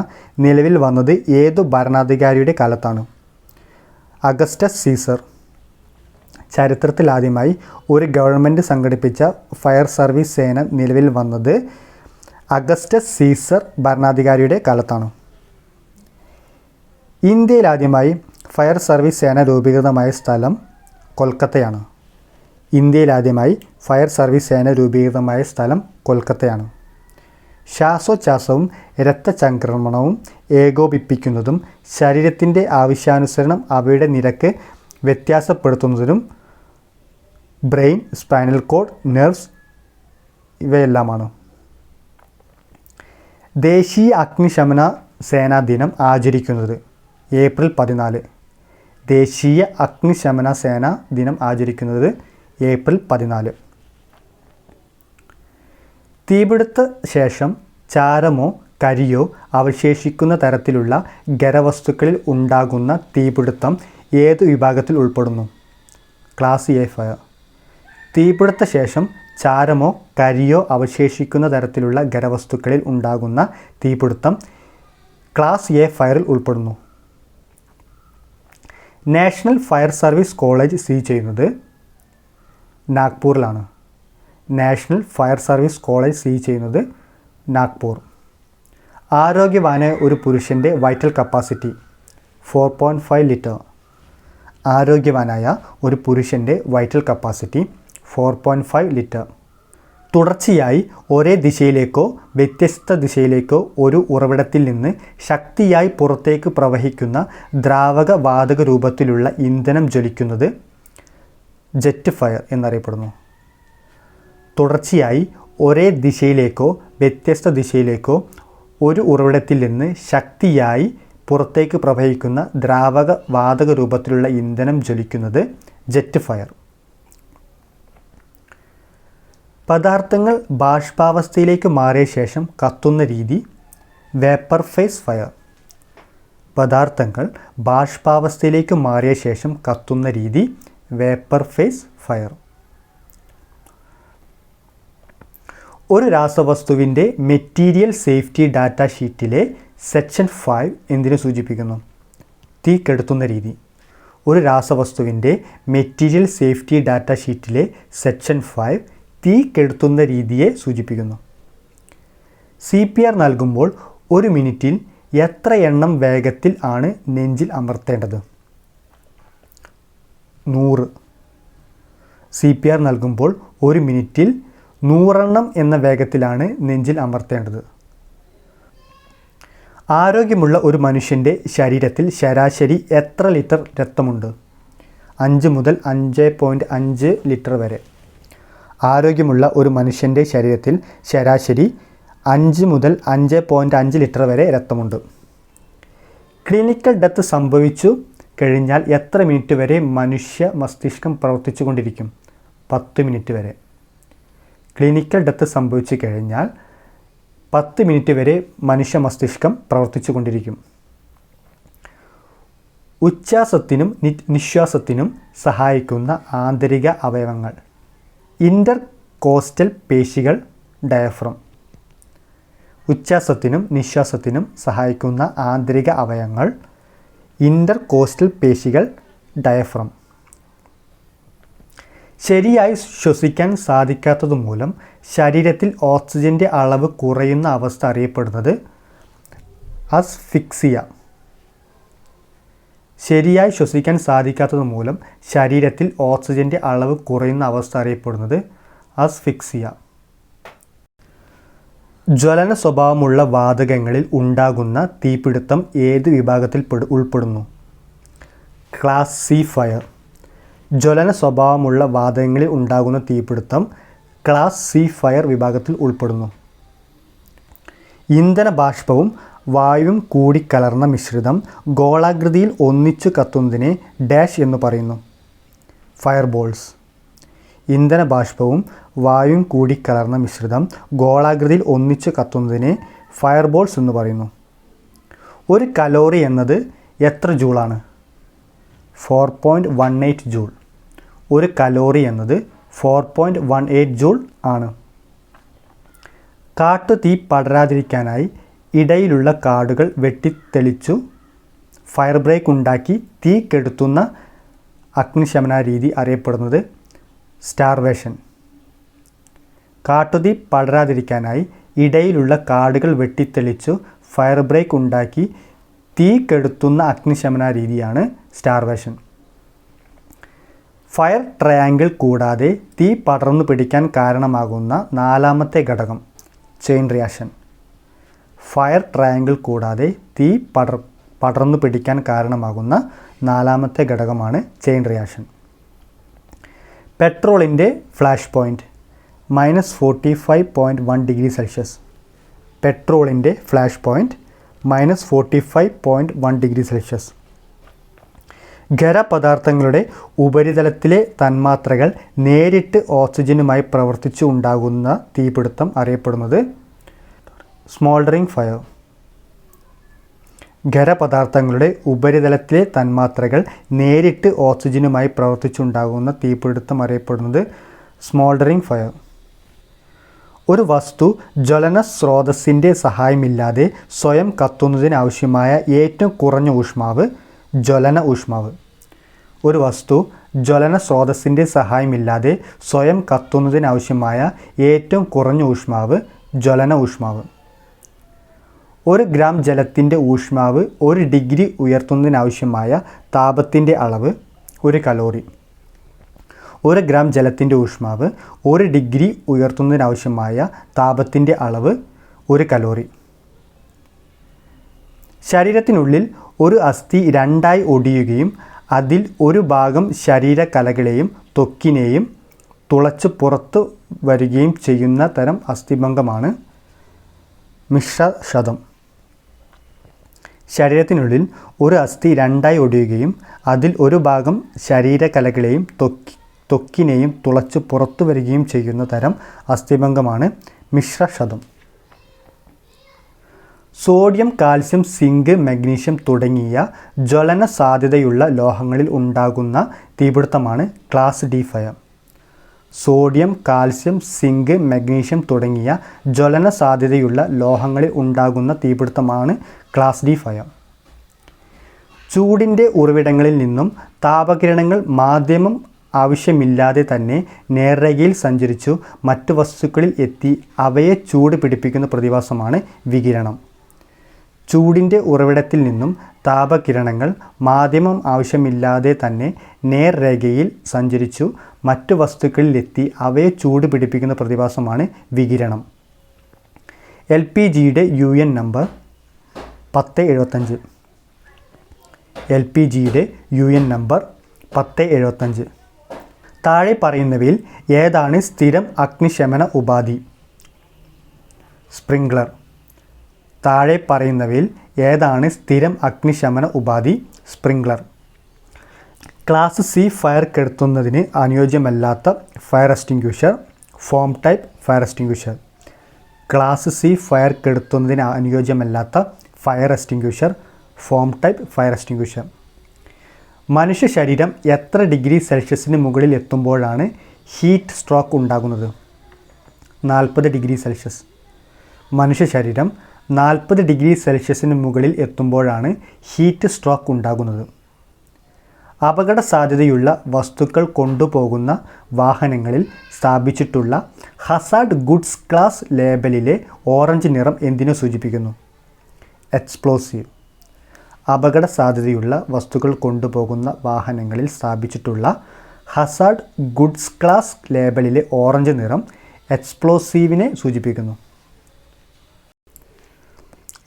[SPEAKER 1] നിലവിൽ വന്നത് ഏതു ഭരണാധികാരിയുടെ കാലത്താണ്? Augustus Caesar. ചരിത്രത്തിൽ ആദ്യമായി ഒരു ഗവൺമെൻറ് സംഘടിപ്പിച്ച ഫയർ സർവീസ് സേന നിലവിൽ വന്നത് അഗസ്റ്റസ് സീസർ ഭരണാധികാരിയുടെ കാലത്താണ്. ഇന്ത്യയിൽ ആദ്യമായി ഫയർ സർവീസ് സേന രൂപീകൃതമായ സ്ഥലം കൊൽക്കത്തയാണ്. ഇന്ത്യയിൽ ആദ്യമായി ഫയർ സർവീസ് സേന രൂപീകൃതമായ സ്ഥലം കൊൽക്കത്തയാണ്. ശ്വാസോച്ഛ്വാസവും രക്തചംക്രമണവും ഏകോപിപ്പിക്കുന്നതും ശരീരത്തിൻ്റെ ആവശ്യാനുസരണം അവയുടെ നിരക്ക് വ്യത്യാസപ്പെടുത്തുന്നതിനും ബ്രെയിൻ, സ്പൈനൽ കോഡ്, നെർവ്സ് ഇവയെല്ലാമാണ്. ദേശീയ അഗ്നിശമന സേനാ ദിനം ആചരിക്കുന്നത് ഏപ്രിൽ 14. ദേശീയ അഗ്നിശമന സേനാ ദിനം ആചരിക്കുന്നത് ഏപ്രിൽ 14. തീപിടുത്ത ശേഷം ചാരമോ കരിയോ അവശേഷിക്കുന്ന തരത്തിലുള്ള ഖരവസ്തുക്കളിൽ ഉണ്ടാകുന്ന തീപിടുത്തം ഏത് വിഭാഗത്തിൽ ഉൾപ്പെടുന്നു? Class A fire. തീപിടുത്ത ശേഷം ചാരമോ കരിയോ അവശേഷിക്കുന്ന തരത്തിലുള്ള ഖരവസ്തുക്കളിൽ ഉണ്ടാകുന്ന തീപിടുത്തം ക്ലാസ് എ ഫയറിൽ ഉൾപ്പെടുന്നു. നാഷണൽ ഫയർ സർവീസ് കോളേജ് സ്ഥിതി ചെയ്യുന്നത് നാഗ്പൂരിലാണ്. നാഷണൽ ഫയർ സർവീസ് കോളേജ് സ്ഥിതി ചെയ്യുന്നത് നാഗ്പൂർ. ആരോഗ്യവാനായ ഒരു പുരുഷൻ്റെ വൈറ്റൽ കപ്പാസിറ്റി 4.5 ലിറ്റർ. ആരോഗ്യവാനായ ഒരു പുരുഷൻ്റെ വൈറ്റൽ കപ്പാസിറ്റി 4.5 ലിറ്റർ. തുടർച്ചയായി ഒരേ ദിശയിലേക്കോ വ്യത്യസ്ത ദിശയിലേക്കോ ഒരു ഉറവിടത്തിൽ നിന്ന് ശക്തിയായി പുറത്തേക്ക് പ്രവഹിക്കുന്ന ദ്രാവക വാതക രൂപത്തിലുള്ള ഇന്ധനം ജ്വലിക്കുന്നത് ജെറ്റ് ഫയർ എന്നറിയപ്പെടുന്നു. തുടർച്ചയായി ഒരേ ദിശയിലേക്കോ വ്യത്യസ്ത ദിശയിലേക്കോ ഒരു ഉറവിടത്തിൽ നിന്ന് ശക്തിയായി പുറത്തേക്ക് പ്രവഹിക്കുന്ന ദ്രാവക വാതക രൂപത്തിലുള്ള ഇന്ധനം ജ്വലിക്കുന്നത് ജെറ്റ് ഫയർ. പദാർത്ഥങ്ങൾ ബാഷ്പാവസ്ഥയിലേക്ക് മാറിയ ശേഷം കത്തുന്ന രീതി വേപ്പർ ഫേസ് ഫയർ. പദാർത്ഥങ്ങൾ ബാഷ്പാവസ്ഥയിലേക്ക് മാറിയ ശേഷം കത്തുന്ന രീതി വേപ്പർ ഫേസ് ഫയർ. ഒരു രാസവസ്തുവിൻ്റെ മെറ്റീരിയൽ സേഫ്റ്റി ഡാറ്റ ഷീറ്റിലെ സെക്ഷൻ 5 എന്തിനു സൂചിപ്പിക്കുന്നു? തീ കെടുത്തുന്ന രീതി. ഒരു രാസവസ്തുവിൻ്റെ മെറ്റീരിയൽ സേഫ്റ്റി ഡാറ്റ ഷീറ്റിലെ സെക്ഷൻ 5 തീ കെടുത്തുന്ന രീതിയെ സൂചിപ്പിക്കുന്നു. CPR നൽകുമ്പോൾ ഒരു മിനിറ്റിൽ എത്ര എണ്ണം വേഗത്തിൽ ആണ് നെഞ്ചിൽ അമർത്തേണ്ടത്? 100. CPR നൽകുമ്പോൾ ഒരു മിനിറ്റിൽ 100 എണ്ണം എന്ന വേഗത്തിലാണ് നെഞ്ചിൽ അമർത്തേണ്ടത്. ആരോഗ്യമുള്ള ഒരു മനുഷ്യൻ്റെ ശരീരത്തിൽ ശരാശരി എത്ര ലിറ്റർ രക്തമുണ്ട്? 5 മുതൽ 5.5 ലിറ്റർ വരെ. ആരോഗ്യമുള്ള ഒരു മനുഷ്യൻ്റെ ശരീരത്തിൽ ശരാശരി 5 മുതൽ 5.5 ലിറ്റർ വരെ രക്തമുണ്ട്. ക്ലിനിക്കൽ ഡെത്ത് സംഭവിച്ചു കഴിഞ്ഞാൽ എത്ര മിനിറ്റ് വരെ മനുഷ്യ മസ്തിഷ്കം പ്രവർത്തിച്ചു കൊണ്ടിരിക്കും? 10 മിനിറ്റ് വരെ. ക്ലിനിക്കൽ ഡെത്ത് സംഭവിച്ചു കഴിഞ്ഞാൽ 10 മിനിറ്റ് വരെ മനുഷ്യ മസ്തിഷ്കം പ്രവർത്തിച്ചു കൊണ്ടിരിക്കും. ഉച്ഛ്വാസത്തിനും നിശ്വാസത്തിനും സഹായിക്കുന്ന ആന്തരിക അവയവങ്ങൾ. ഇൻ്റർകോസ്റ്റൽ പേശികൾ, ഡയഫ്രം. ഉച്ഛ്വാസത്തിനും നിശ്വാസത്തിനും സഹായിക്കുന്ന ആന്തരിക അവയവങ്ങൾ ഇൻ്റർകോസ്റ്റൽ പേശികൾ, ഡയഫ്രം. ശരിയായി ശ്വസിക്കാൻ സാധിക്കാത്തതുമൂലം ശരീരത്തിൽ ഓക്സിജൻ്റെ അളവ് കുറയുന്ന അവസ്ഥ അറിയപ്പെടുന്നത് അസ്ഫിക്സിയ. ശരിയായി ശ്വസിക്കാൻ സാധിക്കാത്തത് മൂലം ശരീരത്തിൽ ഓക്സിജൻ്റെ അളവ് കുറയുന്ന അവസ്ഥ അറിയപ്പെടുന്നത് അസ്ഫിക്സിയ. ജ്വലന സ്വഭാവമുള്ള വാതകങ്ങളിൽ ഉണ്ടാകുന്ന തീപിടുത്തം ഏത് വിഭാഗത്തിൽ ഉൾപ്പെടുന്നു? Class C fire. ജ്വലന സ്വഭാവമുള്ള വാതകങ്ങളിൽ ഉണ്ടാകുന്ന തീപിടുത്തം ക്ലാസ് സി ഫയർ വിഭാഗത്തിൽ ഉൾപ്പെടുന്നു. ഇന്ധന ബാഷ്പവും വായുവും കൂടിക്കലർന്ന മിശ്രിതം ഗോളാകൃതിയിൽ ഒന്നിച്ചു കത്തുന്നതിനെ ഡാഷ് എന്ന് പറയുന്നു? ഫയർബോൾസ്. ഇന്ധന ബാഷ്പവും വായുവും കൂടിക്കലർന്ന മിശ്രിതം ഗോളാകൃതിയിൽ ഒന്നിച്ചു കത്തുന്നതിനെ ഫയർബോൾസ് എന്ന് പറയുന്നു. ഒരു കലോറി എന്നത് എത്ര ജൂളാണ്? 4.18 ജൂൾ. ഒരു കലോറി എന്നത് 4.18 ജൂൾ ആണ്. കാട്ടുതീ പടരാതിരിക്കാനായി ഇടയിലുള്ള കാടുകൾ വെട്ടിത്തെളിച്ചു ഫയർ ബ്രേക്ക് ഉണ്ടാക്കി തീ കെടുത്തുന്ന അഗ്നിശമന രീതി അറിയപ്പെടുന്നത് സ്റ്റാർവേഷൻ. കാട്ടുതീ പടരാതിരിക്കാനായി ഇടയിലുള്ള കാടുകൾ വെട്ടിത്തെളിച്ചു ഫയർ ബ്രേക്ക് ഉണ്ടാക്കി തീ കെടുത്തുന്ന അഗ്നിശമന രീതിയാണ് സ്റ്റാർവേഷൻ. ഫയർ ട്രയാങ്കിൾ കൂടാതെ തീ പടർന്നു പിടിക്കാൻ കാരണമാകുന്ന നാലാമത്തെ ഘടകം ചെയിൻ റിയാക്ഷൻ. ഫയർ ട്രയാങ്കിൾ കൂടാതെ തീ പടർന്നു പിടിക്കാൻ കാരണമാകുന്ന നാലാമത്തെ ഘടകമാണ് ചെയിൻ റിയാക്ഷൻ. പെട്രോളിൻ്റെ ഫ്ലാഷ് പോയിൻറ്റ് -45.1 ഡിഗ്രി സെൽഷ്യസ്. പെട്രോളിൻ്റെ ഫ്ലാഷ് പോയിൻറ്റ് -45.1 ഡിഗ്രി സെൽഷ്യസ്. ഖരപദാർത്ഥങ്ങളുടെ ഉപരിതലത്തിലെ തന്മാത്രകൾ നേരിട്ട് ഓക്സിജനുമായി പ്രവർത്തിച്ചു ഉണ്ടാകുന്ന തീപിടുത്തം അറിയപ്പെടുന്നത് സ്മോൾഡറിംഗ് ഫയർ. ഖരപദാർത്ഥങ്ങളുടെ ഉപരിതലത്തിലെ തന്മാത്രകൾ നേരിട്ട് ഓക്സിജനുമായി പ്രവർത്തിച്ചുണ്ടാകുന്ന തീപിടുത്തം അറിയപ്പെടുന്നത് സ്മോൾഡറിംഗ് ഫയർ. ഒരു വസ്തു ജ്വലന സ്രോതസ്സിൻ്റെ സഹായമില്ലാതെ സ്വയം കത്തുന്നതിനാവശ്യമായ ഏറ്റവും കുറഞ്ഞ ഊഷ്മാവ് ജ്വലന ഊഷ്മാവ്. ഒരു വസ്തു ജ്വലന സ്രോതസ്സിൻ്റെ സഹായമില്ലാതെ സ്വയം കത്തുന്നതിനാവശ്യമായ ഏറ്റവും കുറഞ്ഞ ഊഷ്മാവ് ജ്വലന ഊഷ്മാവ്. ഒരു ഗ്രാം ജലത്തിൻ്റെ ഊഷ്മാവ് 1 ഡിഗ്രി ഉയർത്തുന്നതിനാവശ്യമായ താപത്തിൻ്റെ അളവ് 1 കലോറി. 1 ഗ്രാം ജലത്തിൻ്റെ ഊഷ്മാവ് 1 ഡിഗ്രി ഉയർത്തുന്നതിനാവശ്യമായ താപത്തിൻ്റെ അളവ് 1 കലോറി. ശരീരത്തിനുള്ളിൽ ഒരു അസ്ഥി രണ്ടായി ഒടിയുകയും അതിൽ ഒരു ഭാഗം ശരീരകലകളെയും ത്വക്കിനെയും തുളച്ച് പുറത്തു വരികയും ചെയ്യുന്ന തരം അസ്ഥിഭംഗമാണ് മിശ്രശതം. ശരീരത്തിനുള്ളിൽ ഒരു അസ്ഥി രണ്ടായി ഒടിയുകയും അതിൽ ഒരു ഭാഗം ശരീരകലകളെയും ത്വക്കിനെയും തുളച്ച് പുറത്തു വരികയും ചെയ്യുന്ന തരം അസ്ഥിഭംഗമാണ് മിശ്രശതം. സോഡിയം, കാൽസ്യം, സിങ്ക്, മഗ്നീഷ്യം തുടങ്ങിയ ജ്വലന സാധ്യതയുള്ള ലോഹങ്ങളിൽ ഉണ്ടാകുന്ന തീപിടുത്തമാണ് class D fire. Sodium, calcium, zinc, magnesium തുടങ്ങിയ ജ്വലന സാധ്യതയുള്ള ലോഹങ്ങളിൽ ഉണ്ടാകുന്ന തീപിടുത്തമാണ് ക്ലാസ് ഡി ഫയർ. ചൂടിൻ്റെ ഉറവിടങ്ങളിൽ നിന്നും താപകിരണങ്ങൾ മാധ്യമം ആവശ്യമില്ലാതെ തന്നെ നേർരേഖയിൽ സഞ്ചരിച്ചു മറ്റു വസ്തുക്കളിൽ എത്തി അവയെ ചൂട് പിടിപ്പിക്കുന്ന പ്രതിഭാസമാണ് വികിരണം. ചൂടിൻ്റെ ഉറവിടത്തിൽ നിന്നും താപകിരണങ്ങൾ മാധ്യമം ആവശ്യമില്ലാതെ തന്നെ നേർരേഖയിൽ സഞ്ചരിച്ചു മറ്റു വസ്തുക്കളിൽ എത്തി അവയെ ചൂട് പിടിപ്പിക്കുന്ന പ്രതിഭാസമാണ് വികിരണം. LPGയുടെ UN നമ്പർ 1075. LPGയുടെ UN number 1075. താഴെ പറയുന്നവയിൽ ഏതാണ് സ്ഥിരം അഗ്നിശമന ഉപാധി? സ്പ്രിംഗ്ലർ. താഴെ പറയുന്നവയിൽ ഏതാണ് സ്ഥിരം അഗ്നിശമന ഉപാധി? സ്പ്രിംഗ്ലർ. ക്ലാസ് സി ഫയർ കെടുത്തുന്നതിന് അനുയോജ്യമല്ലാത്ത fire extinguisher. Foam type fire extinguisher. Class C fire കെടുത്തുന്നതിന് അനുയോജ്യമല്ലാത്ത fire extinguisher. Foam type fire extinguisher. മനുഷ്യ ശരീരം എത്ര ഡിഗ്രി സെൽഷ്യസിന് മുകളിൽ എത്തുമ്പോഴാണ് ഹീറ്റ് സ്ട്രോക്ക് ഉണ്ടാകുന്നത്? 40 ഡിഗ്രി സെൽഷ്യസ്. മനുഷ്യ ശരീരം 40 ഡിഗ്രി സെൽഷ്യസിന് മുകളിൽ എത്തുമ്പോഴാണ് ഹീറ്റ് സ്ട്രോക്ക് ഉണ്ടാകുന്നത്. അപകട സാധ്യതയുള്ള വസ്തുക്കൾ കൊണ്ടുപോകുന്ന വാഹനങ്ങളിൽ സ്ഥാപിച്ചിട്ടുള്ള ഹസാർഡ് ഗുഡ്സ് ക്ലാസ് ലേബലിലെ ഓറഞ്ച് നിറം എന്തിനെ സൂചിപ്പിക്കുന്നു? എക്സ്പ്ലോസീവ്. അപകട സാധ്യതയുള്ള വസ്തുക്കൾ കൊണ്ടുപോകുന്ന വാഹനങ്ങളിൽ സ്ഥാപിച്ചിട്ടുള്ള ഹസാർഡ് ഗുഡ്സ് ക്ലാസ് ലേബലിലെ ഓറഞ്ച് നിറം എക്സ്പ്ലോസീവിനെ സൂചിപ്പിക്കുന്നു.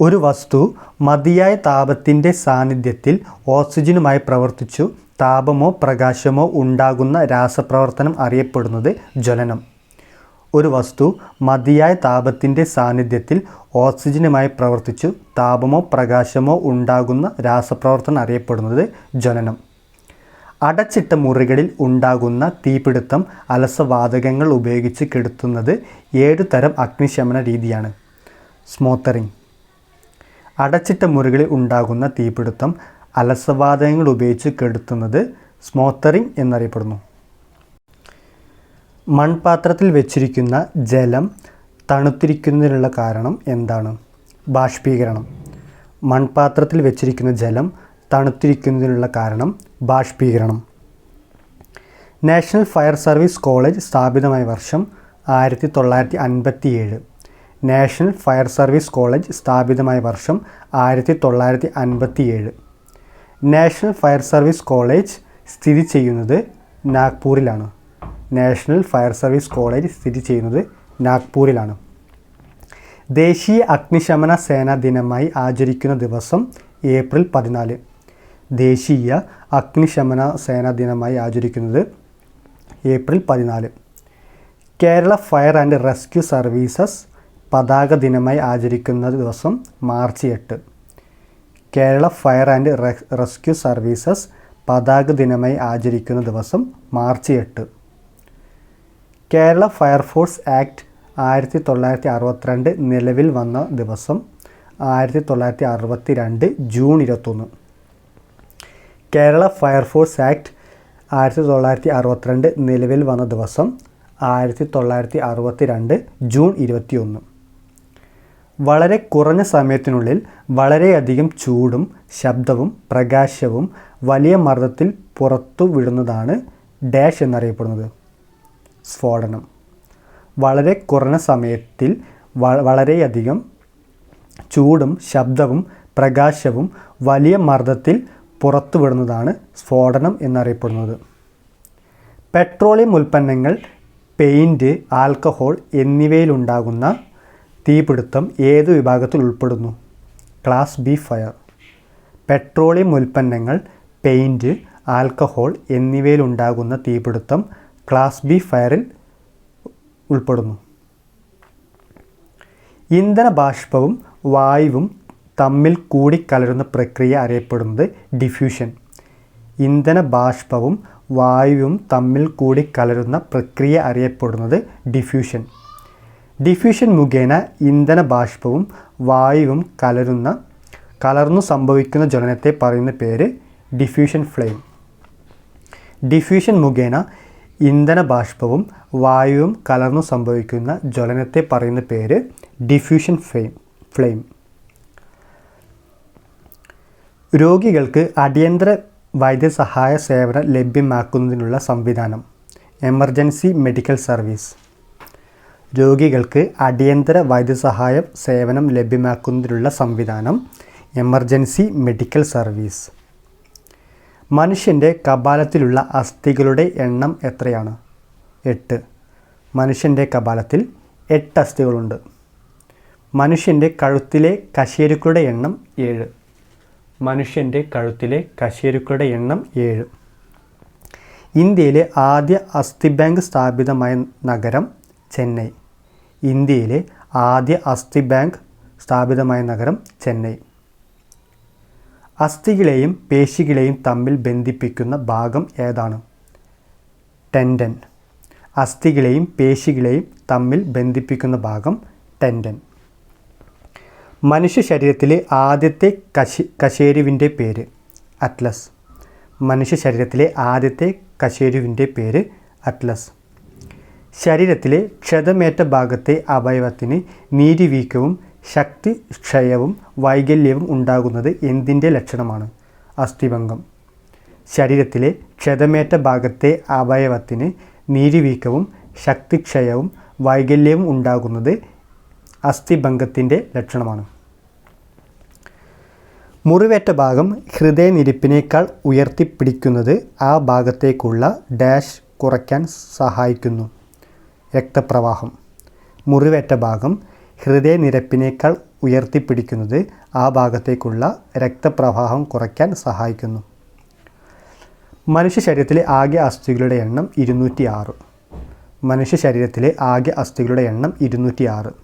[SPEAKER 1] ഒരു വസ്തു മതിയായ താപത്തിൻ്റെ സാന്നിധ്യത്തിൽ ഓക്സിജനുമായി പ്രവർത്തിച്ചു താപമോ പ്രകാശമോ ഉണ്ടാകുന്ന രാസപ്രവർത്തനം അറിയപ്പെടുന്നത് ജ്വലനം. ഒരു വസ്തു മതിയായ താപത്തിൻ്റെ സാന്നിധ്യത്തിൽ ഓക്സിജനുമായി പ്രവർത്തിച്ചു താപമോ പ്രകാശമോ ഉണ്ടാകുന്ന രാസപ്രവർത്തനം അറിയപ്പെടുന്നത് ജ്വലനം. അടച്ചിട്ട മുറികളിൽ ഉണ്ടാകുന്ന തീപിടുത്തം അലസവാതകങ്ങൾ ഉപയോഗിച്ച് കെടുത്തുന്നത് ഏതു തരം അഗ്നിശമന രീതിയാണ്? സ്മോത്തറിംഗ്. അടച്ചിട്ട മുറികളിൽ ഉണ്ടാകുന്ന തീപിടുത്തം അലസവാതകങ്ങൾ ഉപയോഗിച്ച് കെടുത്തുന്നത് സ്മോത്തറിംഗ് എന്നറിയപ്പെടുന്നു. മൺപാത്രത്തിൽ വെച്ചിരിക്കുന്ന ജലം തണുത്തിരിക്കുന്നതിനുള്ള കാരണം എന്താണ്? ബാഷ്പീകരണം. മൺപാത്രത്തിൽ വെച്ചിരിക്കുന്ന ജലം തണുത്തിരിക്കുന്നതിനുള്ള കാരണം ബാഷ്പീകരണം. നാഷണൽ ഫയർ സർവീസ് കോളേജ് സ്ഥാപിതമായ വർഷം 1957. നാഷണൽ ഫയർ സർവീസ് കോളേജ് സ്ഥാപിതമായ വർഷം 1957. നാഷണൽ ഫയർ സർവീസ് കോളേജ് സ്ഥിതി ചെയ്യുന്നത് നാഗ്പൂരിലാണ്. നാഷണൽ ഫയർ സർവീസ് കോളേജ് സ്ഥിതി ചെയ്യുന്നത് നാഗ്പൂരിലാണ്. ദേശീയ അഗ്നിശമന സേനാ ദിനമായി ആചരിക്കുന്ന ദിവസം ഏപ്രിൽ 14. ദേശീയ അഗ്നിശമന സേനാ ദിനമായി ആചരിക്കുന്നത് April 14. Kerala fire and rescue services പതാക ദിനമായി ആചരിക്കുന്ന ദിവസം March 8. Kerala fire and rescue services പതാക ദിനമായി ആചരിക്കുന്ന ദിവസം മാർച്ച് 8. കേരള ഫയർഫോഴ്സ് ആക്ട് 1962 നിലവിൽ വന്ന ദിവസം 1962 ജൂൺ 21. കേരള ഫയർഫോഴ്സ് ആക്ട് 1962 നിലവിൽ വന്ന ദിവസം 1962 ജൂൺ 21. വളരെ കുറഞ്ഞ സമയത്തിനുള്ളിൽ വളരെയധികം ചൂടും ശബ്ദവും പ്രകാശവും വലിയ മർദ്ദത്തിൽ പുറത്തു വിടുന്നതാണ് ഡാഷ് എന്നറിയപ്പെടുന്നത്. സ്ഫോടനം. വളരെ കുറഞ്ഞ സമയത്തിൽ വളരെയധികം ചൂടും ശബ്ദവും പ്രകാശവും വലിയ മർദ്ദത്തിൽ പുറത്തുവിടുന്നതാണ് സ്ഫോടനം എന്നറിയപ്പെടുന്നത്. പെട്രോളിയം ഉൽപ്പന്നങ്ങൾ, പെയിൻറ്, ആൽക്കഹോൾ എന്നിവയിലുണ്ടാകുന്ന തീപിടുത്തം ഏതു വിഭാഗത്തിൽ ഉൾപ്പെടുന്നു? Class B fire. പെട്രോളിയം ഉൽപ്പന്നങ്ങൾ, പെയിൻറ്, ആൽക്കഹോൾ എന്നിവയിലുണ്ടാകുന്ന തീപിടുത്തം ക്ലാസ് ബി ഫയറിൽ ഉൾപ്പെടുന്നു. ഇന്ധന ബാഷ്പവും വായുവും തമ്മിൽ കൂടിക്കലരുന്ന പ്രക്രിയ അറിയപ്പെടുന്നത് ഡിഫ്യൂഷൻ. ഇന്ധന ബാഷ്പവും വായുവും തമ്മിൽ കൂടിക്കലരുന്ന പ്രക്രിയ അറിയപ്പെടുന്നത് ഡിഫ്യൂഷൻ. ഡിഫ്യൂഷൻ മുഖേന ഇന്ധന ബാഷ്പവും വായുവും കലർന്നു സംഭവിക്കുന്ന ജ്വലനത്തെ പറയുന്ന പേര് ഡിഫ്യൂഷൻ ഫ്ലെയിം. ഡിഫ്യൂഷൻ മുഖേന ഇന്ധന ബാഷ്പവും വായുവും കലർന്നു സംഭവിക്കുന്ന ജ്വലനത്തെ പറയുന്ന പേര് ഡിഫ്യൂഷൻ ഫ്ലെയിം. രോഗികൾക്ക് അടിയന്തര വൈദ്യസഹായ സേവനം ലഭ്യമാക്കുന്നതിനുള്ള സംവിധാനം എമർജൻസി മെഡിക്കൽ സർവീസ്. രോഗികൾക്ക് അടിയന്തര വൈദ്യസഹായ സേവനം ലഭ്യമാക്കുന്നതിനുള്ള സംവിധാനം എമർജൻസി മെഡിക്കൽ സർവീസ്. മനുഷ്യൻ്റെ കപാലത്തിലുള്ള അസ്ഥികളുടെ എണ്ണം എത്രയാണ്? 8. മനുഷ്യൻ്റെ കപാലത്തിൽ 8 അസ്ഥികളുണ്ട്. മനുഷ്യൻ്റെ കഴുത്തിലെ കശേരുക്കളുടെ എണ്ണം 7. മനുഷ്യൻ്റെ കഴുത്തിലെ കശേരുക്കളുടെ എണ്ണം 7. ഇന്ത്യയിലെ ആദ്യ അസ്ഥി ബാങ്ക് സ്ഥാപിതമായ നഗരം ചെന്നൈ. ഇന്ത്യയിലെ ആദ്യ അസ്ഥി ബാങ്ക് സ്ഥാപിതമായ നഗരം ചെന്നൈ. അസ്ഥികളെയും പേശികളെയും തമ്മിൽ ബന്ധിപ്പിക്കുന്ന ഭാഗം ഏതാണ്? ടെൻഡൻ. അസ്ഥികളെയും പേശികളെയും തമ്മിൽ ബന്ധിപ്പിക്കുന്ന ഭാഗം ടെൻഡൻ. മനുഷ്യ ശരീരത്തിലെ ആദ്യത്തെ കശേരുവിൻ്റെ പേര് അറ്റ്ലസ്. മനുഷ്യ ശരീരത്തിലെ ആദ്യത്തെ കശേരുവിൻ്റെ പേര് അറ്റ്ലസ്. ശരീരത്തിലെ ക്ഷതമേറ്റ ഭാഗത്തെ അവയവത്തിന് നീരുവീക്കവും ശക്തിക്ഷയവും വൈകല്യവും ഉണ്ടാകുന്നത് എന്തിൻ്റെ ലക്ഷണമാണ്? അസ്ഥിഭംഗം. ശരീരത്തിലെ ക്ഷതമേറ്റ ഭാഗത്തെ അവയവത്തിന് നീരുവീക്കവും ശക്തിക്ഷയവും വൈകല്യവും ഉണ്ടാകുന്നത് അസ്ഥിഭംഗത്തിൻ്റെ ലക്ഷണമാണ്. മുറിവേറ്റ ഭാഗം ഹൃദയനിരപ്പിനേക്കാൾ ഉയർത്തിപ്പിടിക്കുന്നത് ആ ഭാഗത്തേക്കുള്ള ഡാഷ് കുറയ്ക്കാൻ സഹായിക്കുന്നു. രക്തപ്രവാഹം. മുറിവേറ്റ ഭാഗം ഹൃദയനിരപ്പിനേക്കാൾ ഉയർത്തിപ്പിടിക്കുന്നത് ആ ഭാഗത്തേക്കുള്ള രക്തപ്രവാഹം കുറയ്ക്കാൻ സഹായിക്കുന്നു. മനുഷ്യ ശരീരത്തിലെ ആകെ അസ്ഥികളുടെ എണ്ണം 206. മനുഷ്യ ശരീരത്തിലെ ആകെ അസ്ഥികളുടെ എണ്ണം 206.